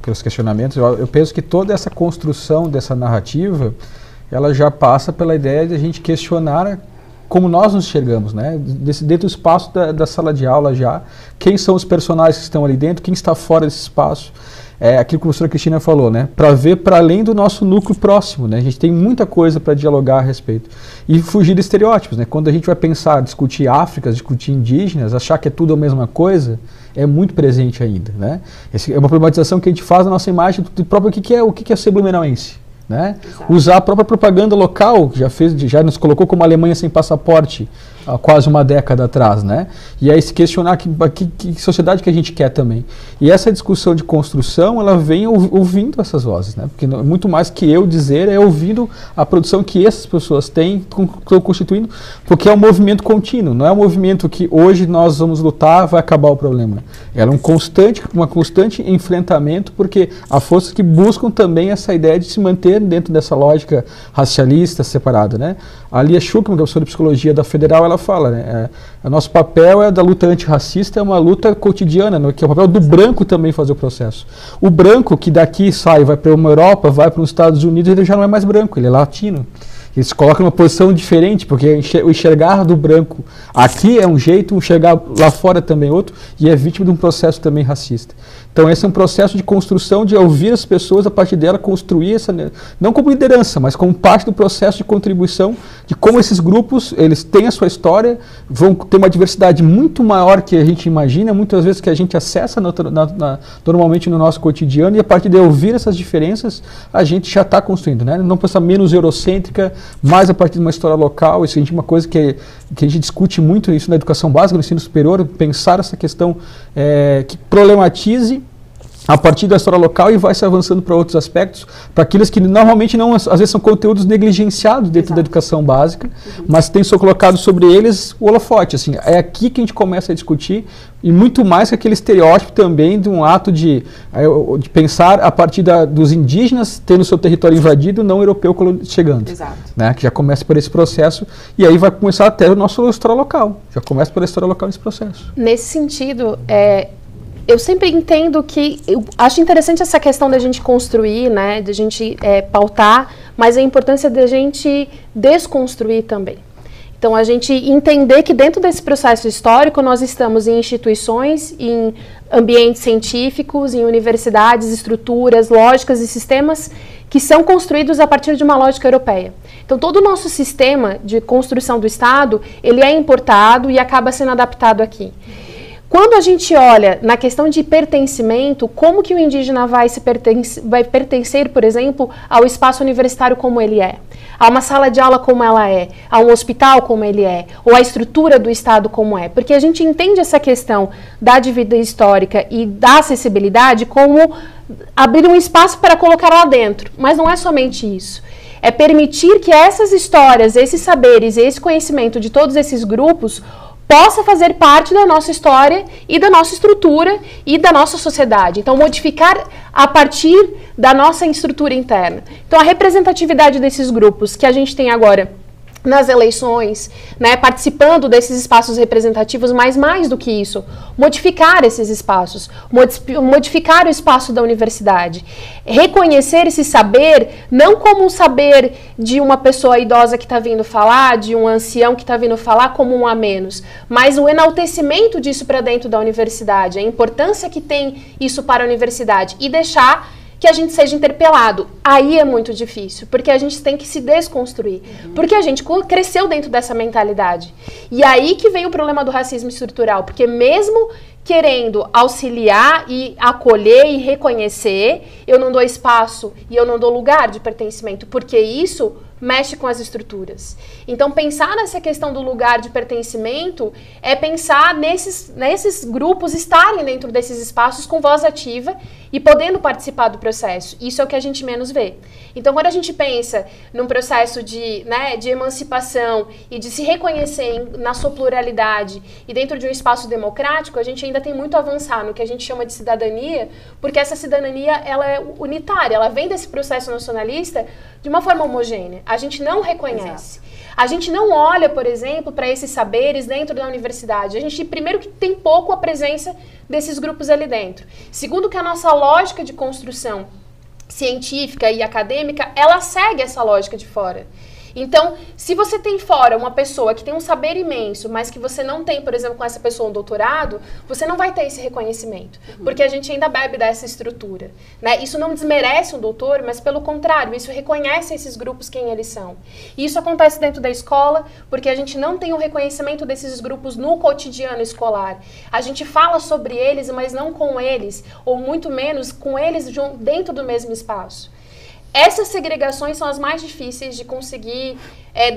pelos questionamentos. Eu penso que toda essa construção dessa narrativa, ela já passa pela ideia de a gente questionar como nós nos enxergamos, né? Dentro do espaço da sala de aula já, quem são os personagens que estão ali dentro, quem está fora desse espaço. Aquilo que a professora Cristina falou, né? Para ver para além do nosso núcleo próximo, né? A gente tem muita coisa para dialogar a respeito. E fugir de estereótipos, né? Quando a gente vai pensar, discutir África, discutir indígenas, achar que é tudo a mesma coisa, é muito presente ainda, né? Essa é uma problematização que a gente faz na nossa imagem do próprio o que é ser blumenauense. Né? Usar a própria propaganda local, que já nos colocou como Alemanha sem passaporte há quase uma década atrás, né? E aí se questionar que sociedade que a gente quer também. E essa discussão de construção, ela vem ouvindo essas vozes, né? Porque muito mais que eu dizer, é ouvindo a produção que essas pessoas têm, estão constituindo, porque é um movimento contínuo, não é um movimento que hoje nós vamos lutar, vai acabar o problema. Ela é um constante enfrentamento, porque há forças que buscam também essa ideia de se manter dentro dessa lógica racialista separada, né? A Lia Schuckmann, que é professora de psicologia da Federal, ela fala, né? O nosso papel da luta antirracista é uma luta cotidiana, né? Que é o papel do branco também fazer o processo. O branco que daqui sai, vai para uma Europa, vai para os Estados Unidos, ele já não é mais branco, ele é latino. Ele se coloca numa posição diferente, porque o enxergar do branco aqui é um jeito, o enxergar lá fora também é outro, e é vítima de um processo também racista. Então esse é um processo de construção, de ouvir as pessoas, a partir dela construir essa, não como liderança, mas como parte do processo de contribuição, de como esses grupos, eles têm a sua história, vão ter uma diversidade muito maior que a gente imagina, muitas vezes que a gente acessa normalmente no nosso cotidiano, e a partir de ouvir essas diferenças, a gente já está construindo, né? Não pensar menos eurocêntrica, mais a partir de uma história local. Isso é uma coisa que a gente discute muito isso na educação básica, no ensino superior, pensar essa questão que problematize a partir da história local e vai se avançando para outros aspectos, para aqueles que normalmente não, às vezes são conteúdos negligenciados dentro da educação básica, mas tem só colocado sobre eles o holofote. Assim, é aqui que a gente começa a discutir, e muito mais que aquele estereótipo também de um ato de pensar a partir dos indígenas tendo seu território invadido, não europeu chegando. Exato. Né, que já começa por esse processo, e aí vai começar até o nosso história local. Já começa por a história local nesse processo. Nesse sentido, eu sempre entendo que, eu acho interessante essa questão da gente construir, né, da gente pautar, mas a importância da gente desconstruir também. Então, a gente entender que dentro desse processo histórico nós estamos em instituições, em ambientes científicos, em universidades, estruturas, lógicas e sistemas que são construídos a partir de uma lógica europeia. Então, todo o nosso sistema de construção do Estado, ele é importado e acaba sendo adaptado aqui. Quando a gente olha na questão de pertencimento, como que o indígena vai pertencer, por exemplo, ao espaço universitário como ele é, a uma sala de aula como ela é, a um hospital como ele é, ou a estrutura do Estado como é? Porque a gente entende essa questão da dívida histórica e da acessibilidade como abrir um espaço para colocar lá dentro, mas não é somente isso. É permitir que essas histórias, esses saberes, esse conhecimento de todos esses grupos possa fazer parte da nossa história e da nossa estrutura e da nossa sociedade. Então, modificar a partir da nossa estrutura interna. Então, a representatividade desses grupos que a gente tem agora nas eleições, né, participando desses espaços representativos, mas mais do que isso, modificar esses espaços, modificar o espaço da universidade, reconhecer esse saber, não como um saber de uma pessoa idosa que está vindo falar, de um ancião que está vindo falar como um a menos, mas o enaltecimento disso para dentro da universidade, a importância que tem isso para a universidade e deixar que a gente seja interpelado. Aí é muito difícil, porque a gente tem que se desconstruir, porque a gente cresceu dentro dessa mentalidade. E aí que vem o problema do racismo estrutural, porque mesmo querendo auxiliar e acolher e reconhecer, eu não dou espaço e eu não dou lugar de pertencimento, porque isso mexe com as estruturas. Então, pensar nessa questão do lugar de pertencimento é pensar nesses grupos estarem dentro desses espaços com voz ativa e podendo participar do processo. Isso é o que a gente menos vê. Então, quando a gente pensa num processo de emancipação e de se reconhecer na sua pluralidade e dentro de um espaço democrático, a gente ainda tem muito a avançar no que a gente chama de cidadania, porque essa cidadania ela é unitária, ela vem desse processo nacionalista de uma forma homogênea. A gente não reconhece. Exato. A gente não olha, por exemplo, para esses saberes dentro da universidade. A gente, primeiro, que tem pouco a presença desses grupos ali dentro. Segundo, que a nossa lógica de construção científica e acadêmica, ela segue essa lógica de fora. Então, se você tem fora uma pessoa que tem um saber imenso, mas que você não tem, por exemplo, com essa pessoa um doutorado, você não vai ter esse reconhecimento, porque a gente ainda bebe dessa estrutura, né? Isso não desmerece um doutor, mas pelo contrário, isso reconhece esses grupos quem eles são. E isso acontece dentro da escola, porque a gente não tem o reconhecimento desses grupos no cotidiano escolar. A gente fala sobre eles, mas não com eles, ou muito menos com eles dentro do mesmo espaço. Essas segregações são as mais difíceis de conseguir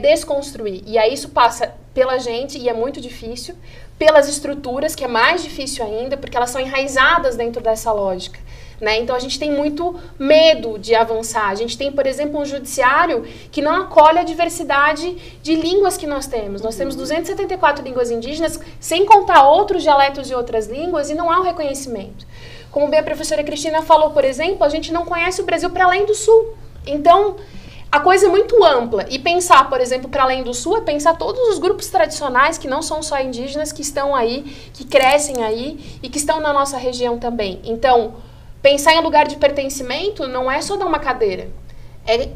desconstruir. E aí isso passa pela gente, e é muito difícil, pelas estruturas, que é mais difícil ainda, porque elas são enraizadas dentro dessa lógica, né? Então a gente tem muito medo de avançar. A gente tem, por exemplo, um judiciário que não acolhe a diversidade de línguas que nós temos. Nós temos 274 línguas indígenas, sem contar outros dialetos e outras línguas, e não há um reconhecimento. Como bem a professora Cristina falou, por exemplo, a gente não conhece o Brasil para além do Sul. Então, a coisa é muito ampla. E pensar, por exemplo, para além do Sul é pensar todos os grupos tradicionais, que não são só indígenas, que estão aí, que crescem aí e que estão na nossa região também. Então, pensar em lugar de pertencimento não é só dar uma cadeira. É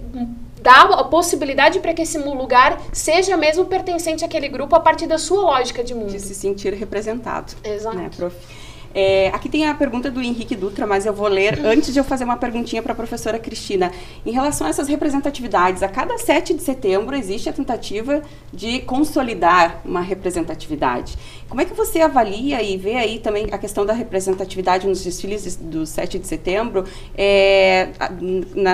dar a possibilidade para que esse lugar seja mesmo pertencente àquele grupo a partir da sua lógica de mundo. De se sentir representado. Exato. Né, prof? Aqui tem a pergunta do Henrique Dutra, mas eu vou ler antes de eu fazer uma perguntinha para a professora Cristina. Em relação a essas representatividades, a cada 7 de setembro existe a tentativa de consolidar uma representatividade. Como é que você avalia e vê aí também a questão da representatividade nos desfiles do 7 de setembro,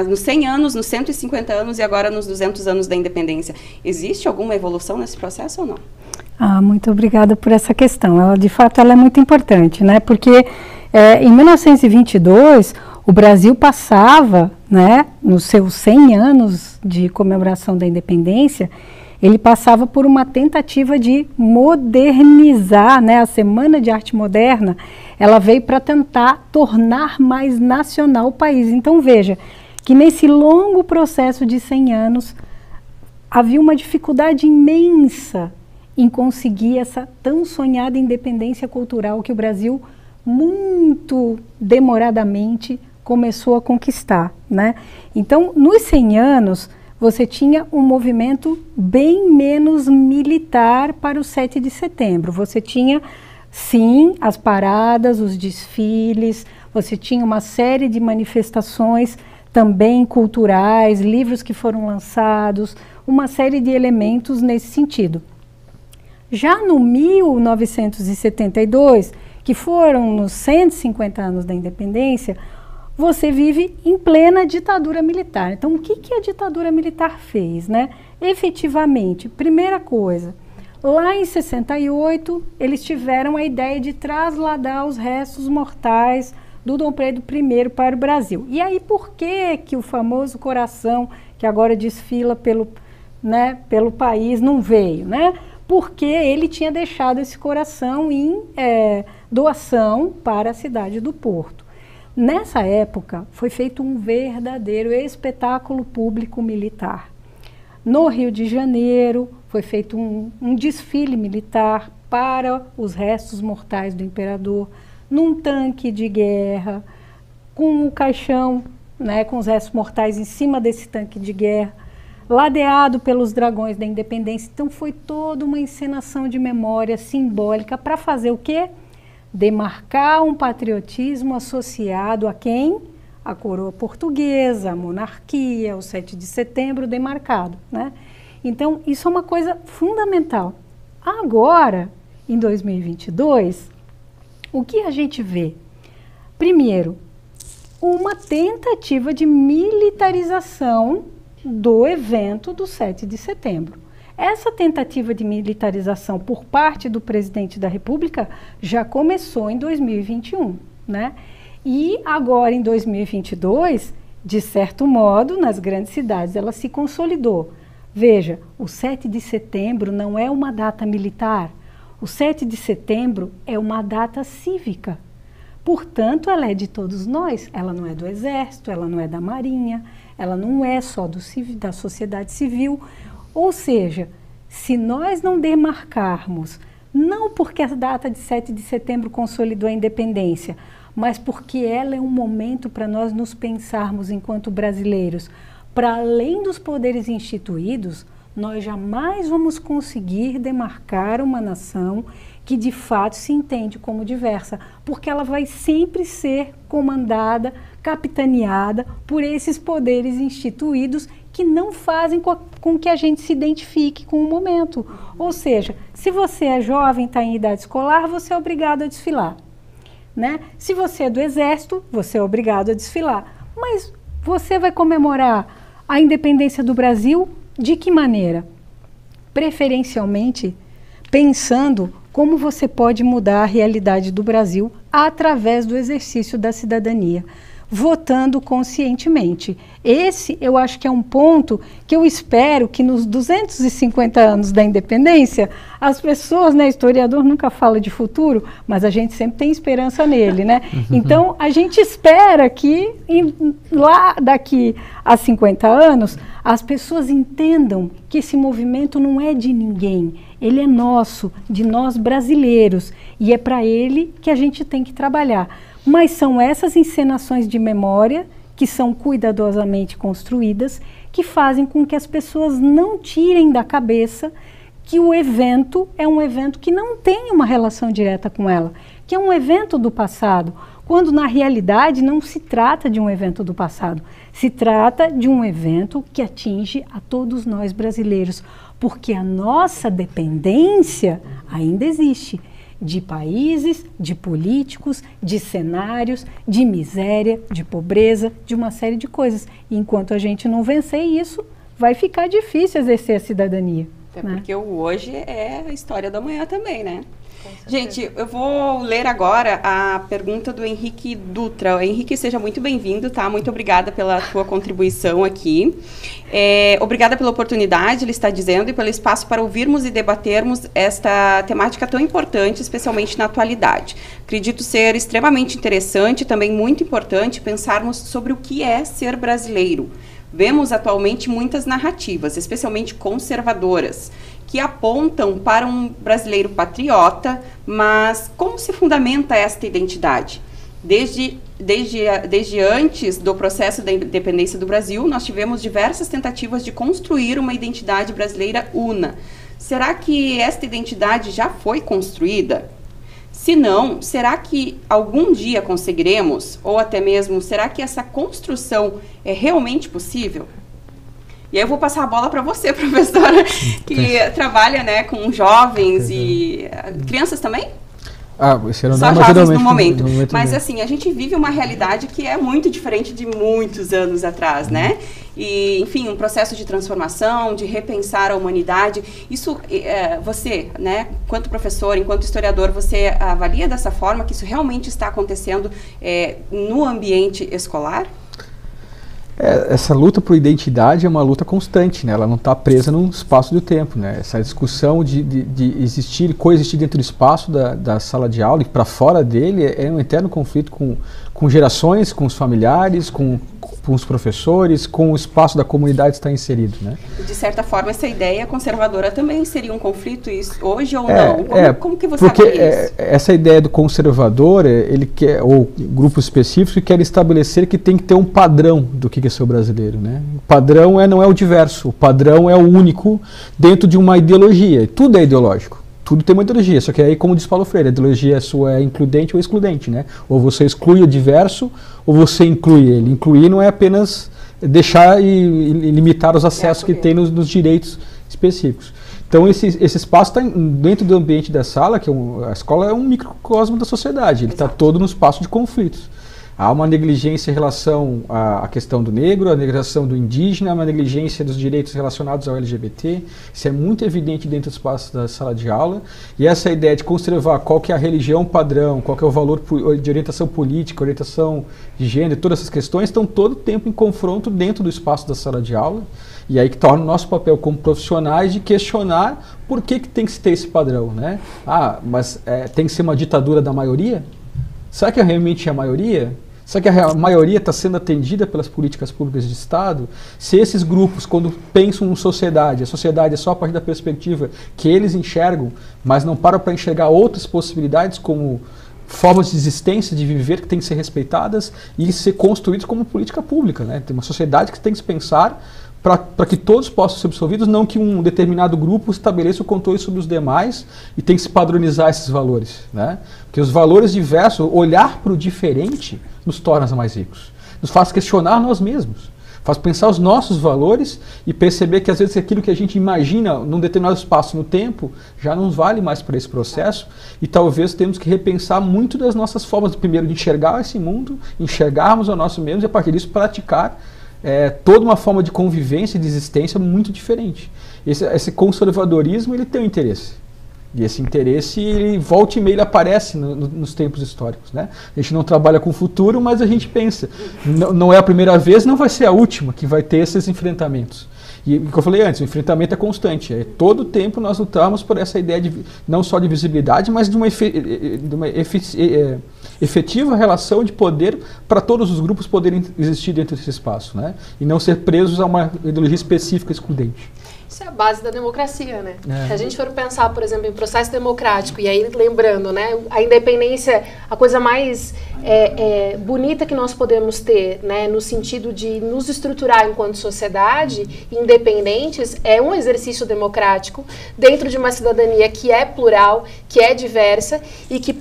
nos 100 anos, nos 150 anos e agora nos 200 anos da independência? Existe alguma evolução nesse processo ou não? Muito obrigada por essa questão. Ela, de fato, ela é muito importante, né? Porque em 1922 o Brasil passava, né, nos seus 100 anos de comemoração da independência, ele passava por uma tentativa de modernizar, né? A Semana de Arte Moderna, ela veio para tentar tornar mais nacional o país. Então veja que nesse longo processo de 100 anos havia uma dificuldade imensa em conseguir essa tão sonhada independência cultural que o Brasil muito demoradamente começou a conquistar, né? Então, nos 100 anos, você tinha um movimento bem menos militar para o 7 de setembro. Você tinha, sim, as paradas, os desfiles, você tinha uma série de manifestações também culturais, livros que foram lançados, uma série de elementos nesse sentido. Já no 1972, que foram nos 150 anos da independência, você vive em plena ditadura militar. Então, o que a ditadura militar fez, né? Efetivamente, primeira coisa, lá em 68, eles tiveram a ideia de trasladar os restos mortais do Dom Pedro I para o Brasil. E aí, por que o famoso coração, que agora desfila pelo país, não veio, né? Porque ele tinha deixado esse coração em doação para a cidade do Porto. Nessa época, foi feito um verdadeiro espetáculo público militar. No Rio de Janeiro, foi feito um desfile militar para os restos mortais do imperador, num tanque de guerra, com um caixão, né, com os restos mortais em cima desse tanque de guerra, ladeado pelos dragões da independência. Então foi toda uma encenação de memória simbólica para fazer o quê? Demarcar um patriotismo associado a quem? A coroa portuguesa, a monarquia, o 7 de setembro demarcado, né? Então isso é uma coisa fundamental. Agora, em 2022, o que a gente vê? Primeiro, uma tentativa de militarização do evento do 7 de setembro. Essa tentativa de militarização por parte do presidente da República já começou em 2021, né? E agora em 2022, de certo modo, nas grandes cidades, ela se consolidou. Veja, o 7 de setembro não é uma data militar. O 7 de setembro é uma data cívica. Portanto, ela é de todos nós. Ela não é do Exército, ela não é da Marinha, ela não é só da sociedade civil. Ou seja, se nós não demarcarmos, não porque a data de 7 de setembro consolidou a independência, mas porque ela é um momento para nós nos pensarmos enquanto brasileiros, para além dos poderes instituídos, nós jamais vamos conseguir demarcar uma nação que de fato se entende como diversa, porque ela vai sempre ser comandada, capitaneada por esses poderes instituídos que não fazem com que a gente se identifique com o momento. Ou seja, se você é jovem, está em idade escolar, você é obrigado a desfilar, né? Se você é do Exército, você é obrigado a desfilar. Mas você vai comemorar a independência do Brasil de que maneira? Preferencialmente pensando como você pode mudar a realidade do Brasil através do exercício da cidadania, votando conscientemente. Esse, eu acho que é um ponto que eu espero que nos 250 anos da independência, as pessoas, né, historiador nunca fala de futuro, mas a gente sempre tem esperança nele, né? Então, a gente espera que lá daqui a 50 anos, as pessoas entendam que esse movimento não é de ninguém, ele é nosso, de nós brasileiros, e é para ele que a gente tem que trabalhar. Mas são essas encenações de memória, que são cuidadosamente construídas, que fazem com que as pessoas não tirem da cabeça que o evento é um evento que não tem uma relação direta com ela, que é um evento do passado, quando na realidade não se trata de um evento do passado, se trata de um evento que atinge a todos nós brasileiros, porque a nossa dependência ainda existe. De países, de políticos, de cenários, de miséria, de pobreza, de uma série de coisas. E enquanto a gente não vencer isso, vai ficar difícil exercer a cidadania. Até porque o hoje é a história do amanhã também, né? Gente, eu vou ler agora a pergunta do Henrique Dutra. Henrique, seja muito bem-vindo, tá? Muito obrigada pela tua contribuição aqui. Obrigada pela oportunidade, ele está dizendo, e pelo espaço para ouvirmos e debatermos esta temática tão importante, especialmente na atualidade. Acredito ser extremamente interessante e também muito importante pensarmos sobre o que é ser brasileiro. Vemos atualmente muitas narrativas, especialmente conservadoras, que apontam para um brasileiro patriota, mas como se fundamenta esta identidade? Desde antes do processo da independência do Brasil, nós tivemos diversas tentativas de construir uma identidade brasileira una. Será que esta identidade já foi construída? Se não, será que algum dia conseguiremos? Ou até mesmo, será que essa construção é realmente possível? E aí eu vou passar a bola para você, professora, que trabalha, né, com jovens e crianças também? Esse ano só não, jovens no momento. Mas assim, a gente vive uma realidade que é muito diferente de muitos anos atrás, né? E, enfim, um processo de transformação, de repensar a humanidade. Isso, você, né, enquanto professor, enquanto historiador, você avalia dessa forma que isso realmente está acontecendo no ambiente escolar? Essa luta por identidade é uma luta constante, né? Ela não está presa num espaço do tempo, né? Essa discussão de existir e coexistir dentro do espaço da sala de aula e para fora dele é um eterno conflito com gerações, com os familiares, com os professores, com o espaço da comunidade que está inserido, né? De certa forma, essa ideia conservadora também seria um conflito hoje ou não? Como que você avalia isso? Essa ideia do conservador, ele quer, ou grupos específicos, querem estabelecer que tem que ter um padrão do que é ser o brasileiro, né? O padrão não é o diverso, o padrão é o único dentro de uma ideologia. E tudo é ideológico. Tudo tem uma ideologia, só que aí, como diz Paulo Freire, a ideologia sua é includente ou excludente, né? Ou você exclui o diverso, ou você inclui ele. Incluir não é apenas deixar e limitar os acessos que tem nos direitos específicos. Então, esse espaço está dentro do ambiente da sala, que a escola é um microcosmo da sociedade, ele está todo no espaço de conflitos. Há uma negligência em relação à questão do negro, a negligência do indígena, uma negligência dos direitos relacionados ao LGBT. Isso é muito evidente dentro do espaço da sala de aula. E essa ideia de conservar qual que é a religião padrão, qual que é o valor de orientação política, orientação de gênero, todas essas questões estão todo o tempo em confronto dentro do espaço da sala de aula. E aí que torna o nosso papel como profissionais de questionar por que tem que ter esse padrão, né? Mas tem que ser uma ditadura da maioria? Será que realmente é a maioria? Será que a maioria está sendo atendida pelas políticas públicas de Estado? Se esses grupos, quando pensam em sociedade, a sociedade é só a partir da perspectiva que eles enxergam, mas não param para enxergar outras possibilidades como formas de existência, de viver, que têm que ser respeitadas e ser construídas como política pública, né? Tem uma sociedade que tem que se pensar para que todos possam ser absolvidos, não que um determinado grupo estabeleça o controle sobre os demais e tem que se padronizar esses valores, né? Porque os valores diversos, olhar para o diferente, nos torna mais ricos, nos faz questionar nós mesmos, faz pensar os nossos valores e perceber que às vezes aquilo que a gente imagina num determinado espaço no tempo já não vale mais para esse processo e talvez temos que repensar muito das nossas formas, primeiro de enxergar esse mundo, enxergarmos o nosso mesmo e a partir disso praticar toda uma forma de convivência e de existência muito diferente. Esse conservadorismo, ele tem um interesse. E esse interesse, ele volta e meia, ele aparece nos tempos históricos, né? A gente não trabalha com o futuro, mas a gente pensa. Não é a primeira vez, não vai ser a última que vai ter esses enfrentamentos. E como eu falei antes, o enfrentamento é constante. Todo o tempo nós lutamos por essa ideia de não só de visibilidade, mas de uma efetiva relação de poder para todos os grupos poderem existir dentro desse espaço, né? E não ser presos a uma ideologia específica excludente. Isso é a base da democracia, né? Se a gente for pensar, por exemplo, em processo democrático, e aí lembrando, né, a independência, a coisa mais bonita que nós podemos ter, né, no sentido de nos estruturar enquanto sociedade independentes, é um exercício democrático dentro de uma cidadania que é plural, que é diversa e que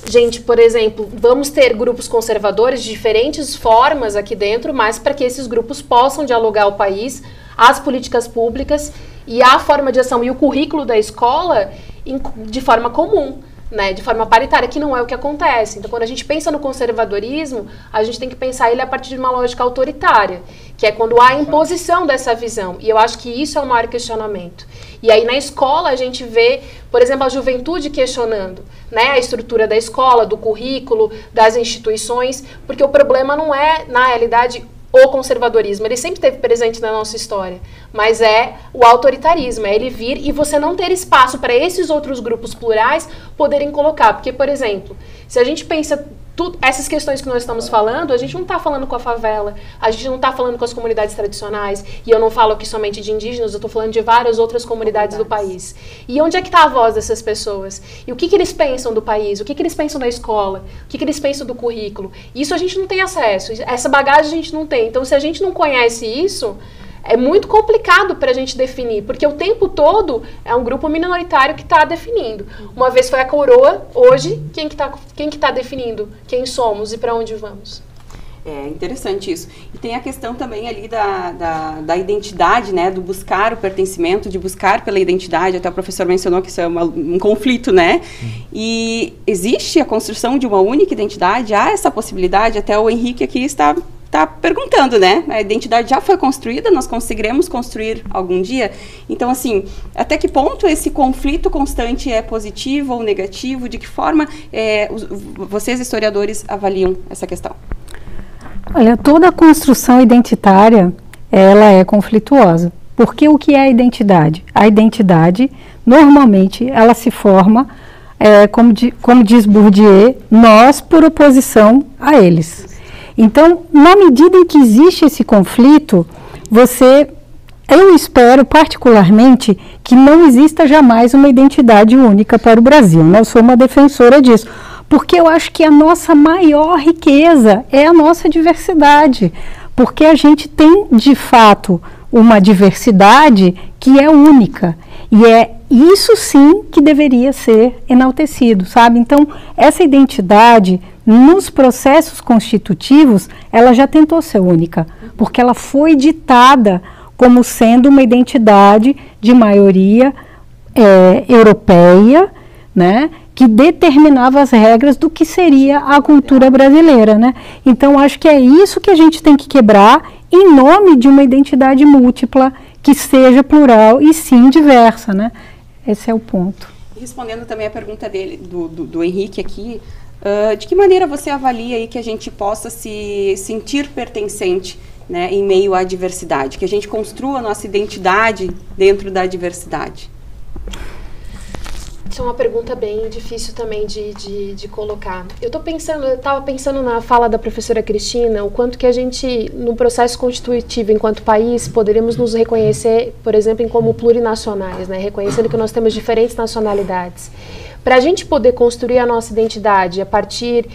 gente, por exemplo, vamos ter grupos conservadores de diferentes formas aqui dentro, mas para que esses grupos possam dialogar o país, as políticas públicas e a forma de ação e o currículo da escola de forma comum, né, de forma paritária, que não é o que acontece. Então, quando a gente pensa no conservadorismo, a gente tem que pensar ele a partir de uma lógica autoritária, que é quando há a imposição dessa visão. E eu acho que isso é o maior questionamento. E aí, na escola, a gente vê, por exemplo, a juventude questionando, né, a estrutura da escola, do currículo, das instituições, porque o problema não é, na realidade, o conservadorismo, ele sempre esteve presente na nossa história, mas é o autoritarismo, é ele vir e você não ter espaço para esses outros grupos plurais poderem colocar, porque, por exemplo, se a gente pensa essas questões que nós estamos falando, a gente não está falando com a favela, a gente não está falando com as comunidades tradicionais, e eu não falo aqui somente de indígenas, eu estou falando de várias outras comunidades do país. E onde é que está a voz dessas pessoas? E o que eles pensam do país? O que eles pensam da escola? O que eles pensam do currículo? Isso a gente não tem acesso, essa bagagem a gente não tem. Então, se a gente não conhece isso, é muito complicado para a gente definir, porque o tempo todo é um grupo minoritário que está definindo. Uma vez foi a coroa, hoje, quem que tá definindo quem somos e para onde vamos? É interessante isso. E tem a questão também ali da identidade, né? Do buscar o pertencimento, de buscar pela identidade. Até o professor mencionou que isso é um conflito, né? E existe a construção de uma única identidade? Há essa possibilidade? Até o Henrique aqui está perguntando, né? A identidade já foi construída, nós conseguiremos construir algum dia? Então, assim, até que ponto esse conflito constante é positivo ou negativo? De que forma vocês, historiadores, avaliam essa questão? Olha, toda a construção identitária, ela é conflituosa. Porque o que é a identidade? A identidade, normalmente, ela se forma, como diz Bourdieu, nós por oposição a eles. Então, na medida em que existe esse conflito, eu espero particularmente que não exista jamais uma identidade única para o Brasil. Eu sou uma defensora disso, porque eu acho que a nossa maior riqueza é a nossa diversidade, porque a gente tem, de fato, uma diversidade que é única, e é isso sim que deveria ser enaltecido, sabe? Então, essa identidade, nos processos constitutivos, ela já tentou ser única, porque ela foi ditada como sendo uma identidade de maioria europeia, né, que determinava as regras do que seria a cultura brasileira, né? Então, acho que é isso que a gente tem que quebrar em nome de uma identidade múltipla, que seja plural e sim diversa, né? Esse é o ponto. Respondendo também a pergunta do Henrique aqui, de que maneira você avalia aí que a gente possa se sentir pertencente, né, em meio à diversidade, que a gente construa a nossa identidade dentro da diversidade? Isso é uma pergunta bem difícil também de colocar. Eu estava pensando na fala da professora Cristina, o quanto que a gente, no processo constitutivo enquanto país, poderíamos nos reconhecer, por exemplo, como plurinacionais, né? Reconhecendo que nós temos diferentes nacionalidades. Para a gente poder construir a nossa identidade a partir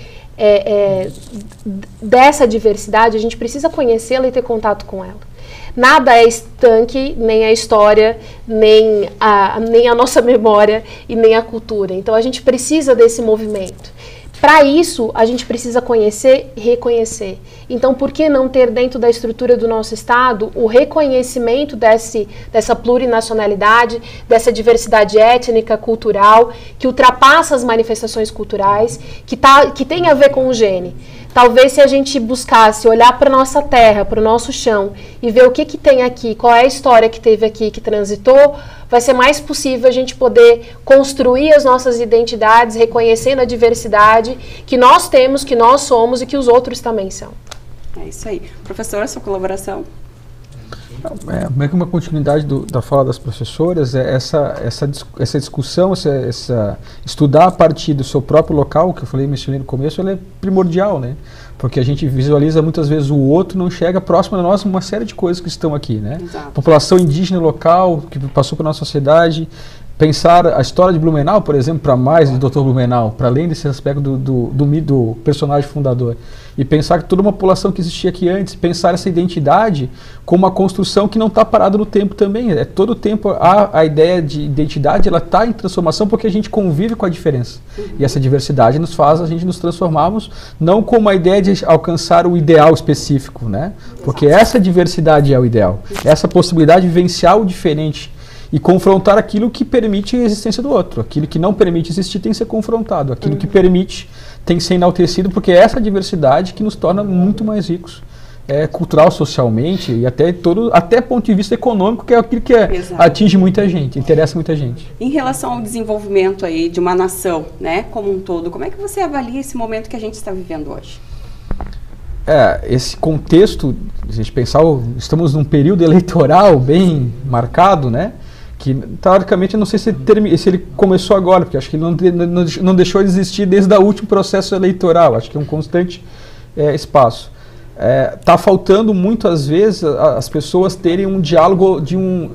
dessa diversidade, a gente precisa conhecê-la e ter contato com ela. Nada é estanque, nem a história, nem a nossa memória e nem a cultura. Então, a gente precisa desse movimento. Para isso, a gente precisa conhecer e reconhecer. Então, por que não ter dentro da estrutura do nosso Estado o reconhecimento dessa plurinacionalidade, dessa diversidade étnica, cultural, que ultrapassa as manifestações culturais, que tem a ver com o gene? Talvez se a gente buscasse olhar para a nossa terra, para o nosso chão e ver o que tem aqui, qual é a história que teve aqui, que transitou, vai ser mais possível a gente poder construir as nossas identidades, reconhecendo a diversidade que nós temos, que nós somos e que os outros também são. É isso aí. Professora, sua colaboração? Meio que uma continuidade da fala das professoras, essa discussão, estudar a partir do seu próprio local, que eu mencionei no começo, ela é primordial, né? Porque a gente visualiza muitas vezes o outro, não chega próximo a nós uma série de coisas que estão aqui, né? Exato. População indígena local, que passou pela nossa sociedade, pensar a história de Blumenau, por exemplo, para mais do Dr. Blumenau, para além desse aspecto do personagem fundador, e pensar que toda uma população que existia aqui antes, pensar essa identidade como uma construção que não está parada no tempo também. Todo o tempo a ideia de identidade, ela está em transformação porque a gente convive com a diferença. E essa diversidade nos faz a gente nos transformarmos, não como a ideia de alcançar o ideal específico, né? Porque essa diversidade é o ideal. Essa possibilidade de vivenciar o diferente. e confrontar aquilo que permite a existência do outro. Aquilo que não permite existir tem que ser confrontado. Aquilo que permite tem que ser enaltecido, porque é essa diversidade que nos torna muito mais ricos. Cultural, socialmente e até ponto de vista econômico, que é aquilo que atinge muita gente, interessa muita gente. Em relação ao desenvolvimento aí de uma nação, né, como um todo, como é que você avalia esse momento que a gente está vivendo hoje? Esse contexto, se a gente pensar, estamos num período eleitoral bem marcado, né? Que, teoricamente, eu não sei se ele começou agora, porque acho que não deixou de existir desde o último processo eleitoral, acho que é um constante espaço. Está faltando, muitas vezes, as pessoas terem um diálogo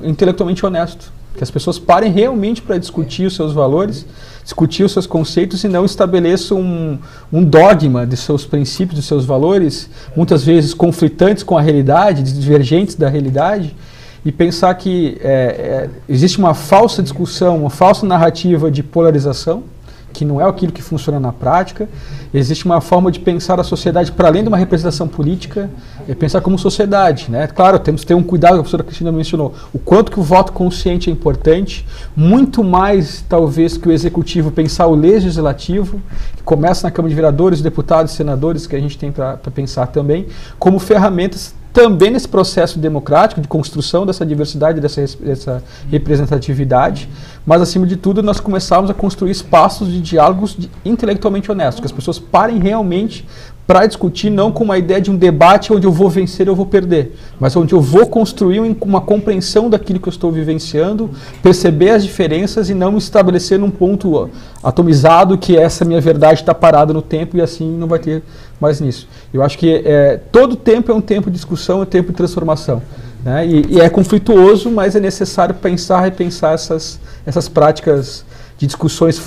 intelectualmente honesto, que as pessoas parem realmente para discutir os seus valores, discutir os seus conceitos e não estabeleçam um dogma de seus princípios, de seus valores, muitas vezes conflitantes com a realidade, divergentes da realidade, e pensar que existe uma falsa discussão, uma falsa narrativa de polarização, que não é aquilo que funciona na prática. Existe uma forma de pensar a sociedade para além de uma representação política, pensar como sociedade, né? Claro, temos que ter um cuidado, que a professora Cristina mencionou, o quanto que o voto consciente é importante, muito mais, talvez, que o executivo pensar o legislativo, que começa na Câmara de Vereadores, deputados e senadores, que a gente tem para pensar também, como ferramentas também nesse processo democrático de construção dessa diversidade, dessa representatividade, mas, acima de tudo, nós começarmos a construir espaços de diálogos intelectualmente honestos, que as pessoas parem realmente para discutir, não com uma ideia de um debate onde eu vou vencer ou eu vou perder, mas onde eu vou construir uma compreensão daquilo que eu estou vivenciando, perceber as diferenças e não me estabelecer num ponto atomizado que essa minha verdade está parada no tempo e assim não vai ter mais nisso. Eu acho que todo tempo é um tempo de discussão, é um tempo de transformação, né? E é conflituoso, mas é necessário pensar e repensar essas práticas de discussões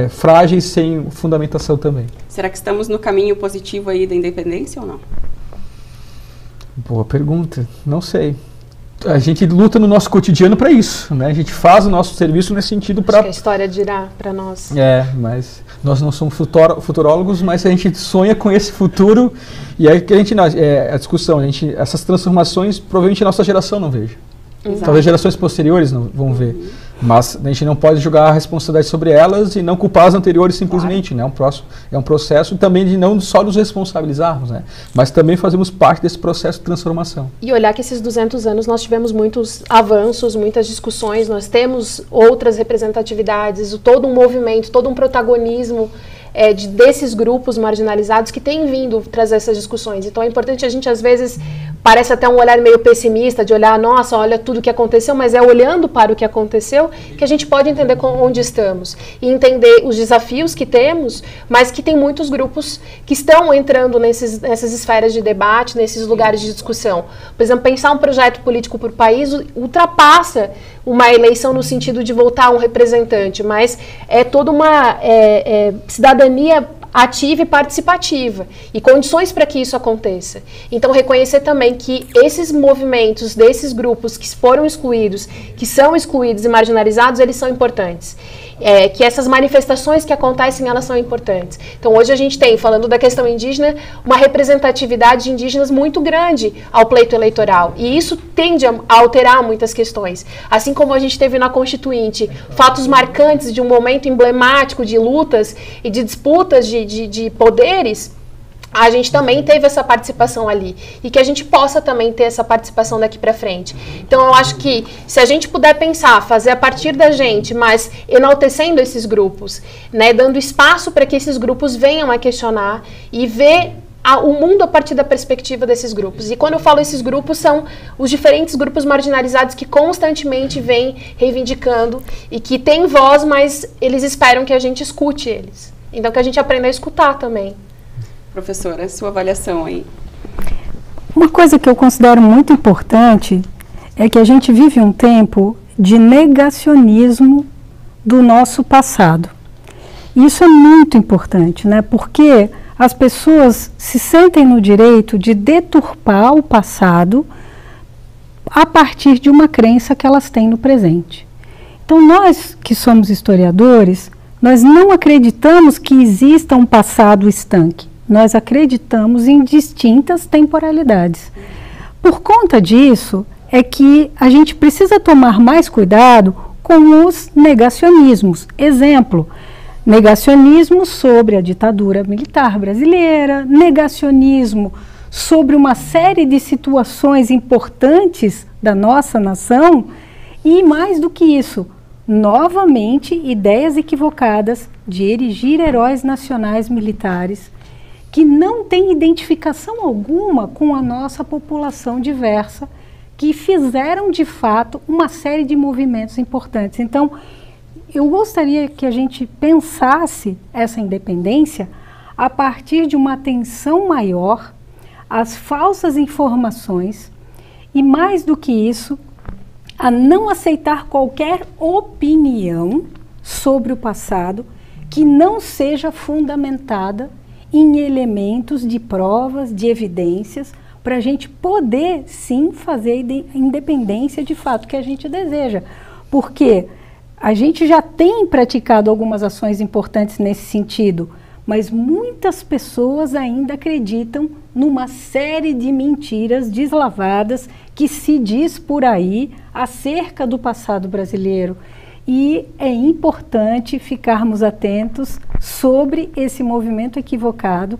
frágeis sem fundamentação também. Será que estamos no caminho positivo aí da independência ou não? Boa pergunta. Não sei. A gente luta no nosso cotidiano para isso, né? A gente faz o nosso serviço nesse sentido para... A história dirá para nós. Mas nós não somos futurólogos, mas a gente sonha com esse futuro e aí que a discussão, essas transformações provavelmente a nossa geração não veja. Exato. Talvez gerações posteriores não vão ver. Mas a gente não pode jogar a responsabilidade sobre elas e não culpar as anteriores simplesmente, né? É um processo também de não só nos responsabilizarmos, né? Mas também fazemos parte desse processo de transformação. E olhar que esses 200 anos nós tivemos muitos avanços, muitas discussões, nós temos outras representatividades, todo um movimento, todo um protagonismo desses grupos marginalizados que têm vindo trazer essas discussões. Então é importante a gente, às vezes, parece até um olhar meio pessimista, de olhar, nossa, olha tudo o que aconteceu, mas é olhando para o que aconteceu que a gente pode entender onde estamos e entender os desafios que temos, mas que tem muitos grupos que estão entrando nessas esferas de debate, nesses lugares de discussão. Por exemplo, pensar um projeto político por país ultrapassa uma eleição no sentido de votar um representante, mas é toda uma cidadania ativa e participativa, e condições para que isso aconteça. Então, reconhecer também que esses movimentos desses grupos que foram excluídos, que são excluídos e marginalizados, eles são importantes. Que essas manifestações que acontecem, elas são importantes. Então, hoje a gente tem, falando da questão indígena, uma representatividade de indígenas muito grande ao pleito eleitoral, e isso tende a alterar muitas questões. Assim como a gente teve na Constituinte fatos marcantes de um momento emblemático de lutas e de disputas de poderes, a gente também teve essa participação ali, e que a gente possa também ter essa participação daqui para frente. Então eu acho que se a gente puder pensar, fazer a partir da gente, mas enaltecendo esses grupos, né, dando espaço para que esses grupos venham a questionar e ver o mundo a partir da perspectiva desses grupos. E quando eu falo esses grupos, são os diferentes grupos marginalizados que constantemente vêm reivindicando e que têm voz, mas eles esperam que a gente escute eles. Então que a gente aprenda a escutar também. Professora, sua avaliação aí. Uma coisa que eu considero muito importante é que a gente vive um tempo de negacionismo do nosso passado. E isso é muito importante, né? Porque as pessoas se sentem no direito de deturpar o passado a partir de uma crença que elas têm no presente. Então, nós que somos historiadores, nós não acreditamos que exista um passado estanque. Nós acreditamos em distintas temporalidades. Por conta disso, é que a gente precisa tomar mais cuidado com os negacionismos. Exemplo, negacionismo sobre a ditadura militar brasileira, negacionismo sobre uma série de situações importantes da nossa nação e, mais do que isso, novamente, ideias equivocadas de erigir heróis nacionais militares que não têm identificação alguma com a nossa população diversa, que fizeram, de fato, uma série de movimentos importantes. Então, eu gostaria que a gente pensasse essa independência a partir de uma atenção maior às falsas informações e, mais do que isso, a não aceitar qualquer opinião sobre o passado que não seja fundamentada em elementos de provas, de evidências, para a gente poder, sim, fazer a independência de fato que a gente deseja. Porque a gente já tem praticado algumas ações importantes nesse sentido, mas muitas pessoas ainda acreditam numa série de mentiras deslavadas que se diz por aí acerca do passado brasileiro. E é importante ficarmos atentos sobre esse movimento equivocado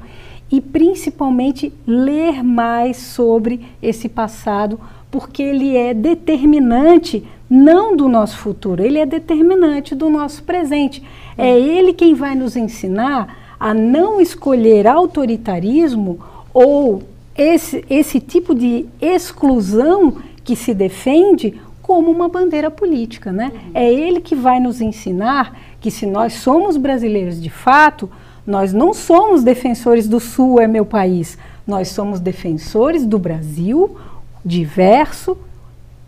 e principalmente ler mais sobre esse passado, porque ele é determinante não do nosso futuro, ele é determinante do nosso presente. É ele quem vai nos ensinar a não escolher autoritarismo ou esse tipo de exclusão que se defende como uma bandeira política, né? É ele que vai nos ensinar que se nós somos brasileiros de fato, nós não somos defensores do Sul é meu país, nós somos defensores do Brasil diverso,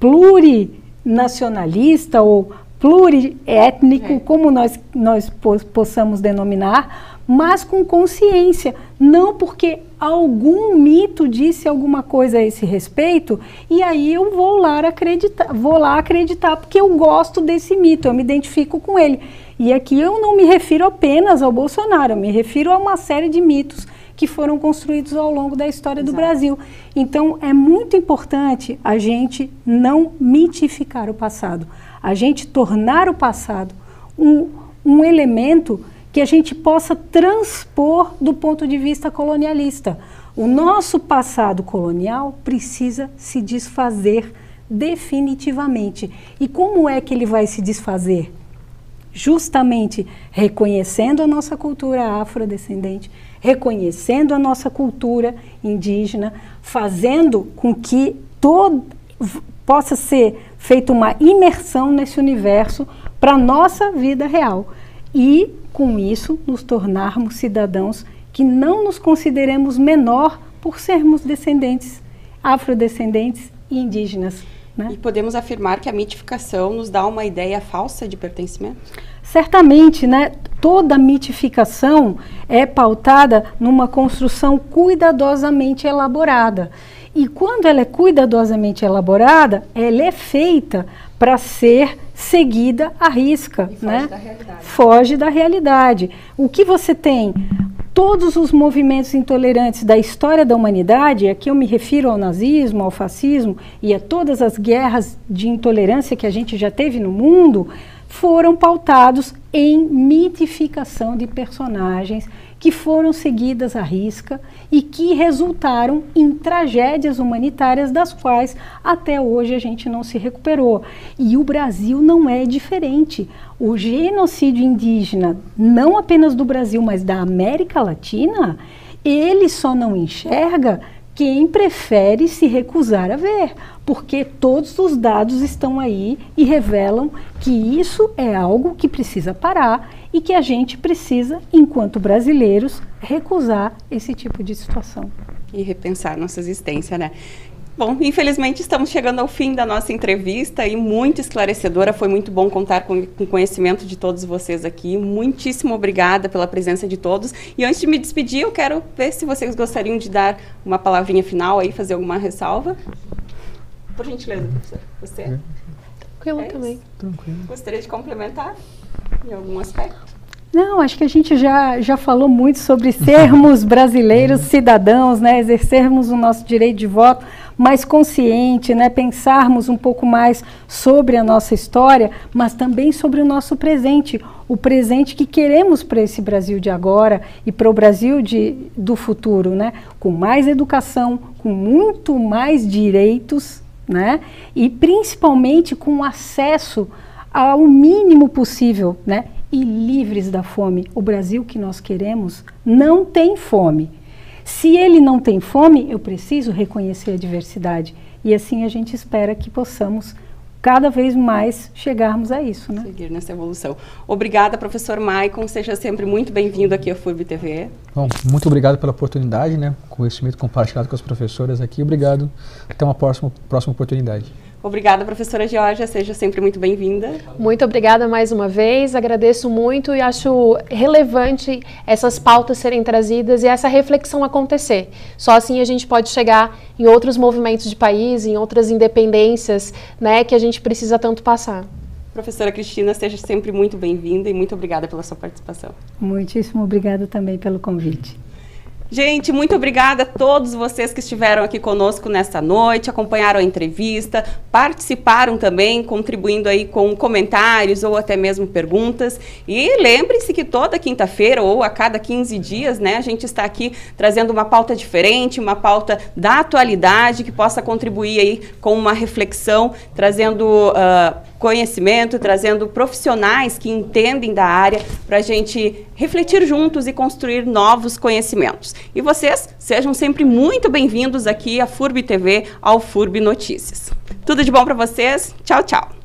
plurinacionalista ou pluriétnico, como nós possamos denominar, mas com consciência, não porque algum mito disse alguma coisa a esse respeito e aí eu vou lá acreditar porque eu gosto desse mito, eu me identifico com ele. E aqui eu não me refiro apenas ao Bolsonaro, eu me refiro a uma série de mitos que foram construídos ao longo da história do Brasil. Então é muito importante a gente não mitificar o passado, a gente tornar o passado um elemento que a gente possa transpor do ponto de vista colonialista. O nosso passado colonial precisa se desfazer definitivamente. E como é que ele vai se desfazer? Justamente reconhecendo a nossa cultura afrodescendente, reconhecendo a nossa cultura indígena, fazendo com que possa ser feita uma imersão nesse universo para a nossa vida real. E, com isso, nos tornarmos cidadãos que não nos consideremos menor por sermos descendentes, afrodescendentes e indígenas. Né? E podemos afirmar que a mitificação nos dá uma ideia falsa de pertencimento? Certamente, né? Toda mitificação é pautada numa construção cuidadosamente elaborada. E quando ela é cuidadosamente elaborada, ela é feita para ser seguida à risca, e né? Foge da realidade. O que você tem? Todos os movimentos intolerantes da história da humanidade, aqui eu me refiro ao nazismo, ao fascismo e a todas as guerras de intolerância que a gente já teve no mundo, foram pautados em mitificação de personagens que foram seguidas à risca e que resultaram em tragédias humanitárias das quais até hoje a gente não se recuperou. E o Brasil não é diferente. O genocídio indígena, não apenas do Brasil, mas da América Latina, ele só não enxerga quem prefere se recusar a ver, porque todos os dados estão aí e revelam que isso é algo que precisa parar e que a gente precisa, enquanto brasileiros, recusar esse tipo de situação. E repensar nossa existência, né? Bom, infelizmente estamos chegando ao fim da nossa entrevista e muito esclarecedora, foi muito bom contar com o conhecimento de todos vocês aqui, muitíssimo obrigada pela presença de todos. E antes de me despedir, eu quero ver se vocês gostariam de dar uma palavrinha final aí, fazer alguma ressalva. Por gentileza, professor. Você? Tranquilo também. Tranquilo. Gostaria de complementar em algum aspecto? Não, acho que a gente já falou muito sobre sermos brasileiros cidadãos, né, exercermos o nosso direito de voto, mais consciente, né? Pensarmos um pouco mais sobre a nossa história, mas também sobre o nosso presente, o presente que queremos para esse Brasil de agora e para o Brasil do futuro, né? Com mais educação, com muito mais direitos, né? E principalmente com acesso ao mínimo possível, né? E livres da fome. O Brasil que nós queremos não tem fome. Se ele não tem fome, eu preciso reconhecer a diversidade. E assim a gente espera que possamos cada vez mais chegarmos a isso, né? Seguir nessa evolução. Obrigada, professor Maicon. Seja sempre muito bem-vindo aqui à FURB TV. Bom, muito obrigado pela oportunidade, né? Conhecimento compartilhado com as professoras aqui. Obrigado. Até uma próxima oportunidade. Obrigada, professora Georgia, seja sempre muito bem-vinda. Muito obrigada mais uma vez, agradeço muito e acho relevante essas pautas serem trazidas e essa reflexão acontecer. Só assim a gente pode chegar em outros movimentos de país, em outras independências, né, que a gente precisa tanto passar. Professora Cristina, seja sempre muito bem-vinda e muito obrigada pela sua participação. Muitíssimo obrigada também pelo convite. Gente, muito obrigada a todos vocês que estiveram aqui conosco nesta noite, acompanharam a entrevista, participaram também, contribuindo aí com comentários ou até mesmo perguntas. E lembre-se que toda quinta-feira ou a cada 15 dias, né, a gente está aqui trazendo uma pauta diferente, uma pauta da atualidade que possa contribuir aí com uma reflexão, trazendo conhecimento, trazendo profissionais que entendem da área para a gente refletir juntos e construir novos conhecimentos. E vocês sejam sempre muito bem-vindos aqui à FURB TV, ao FURB Notícias. Tudo de bom para vocês. Tchau, tchau.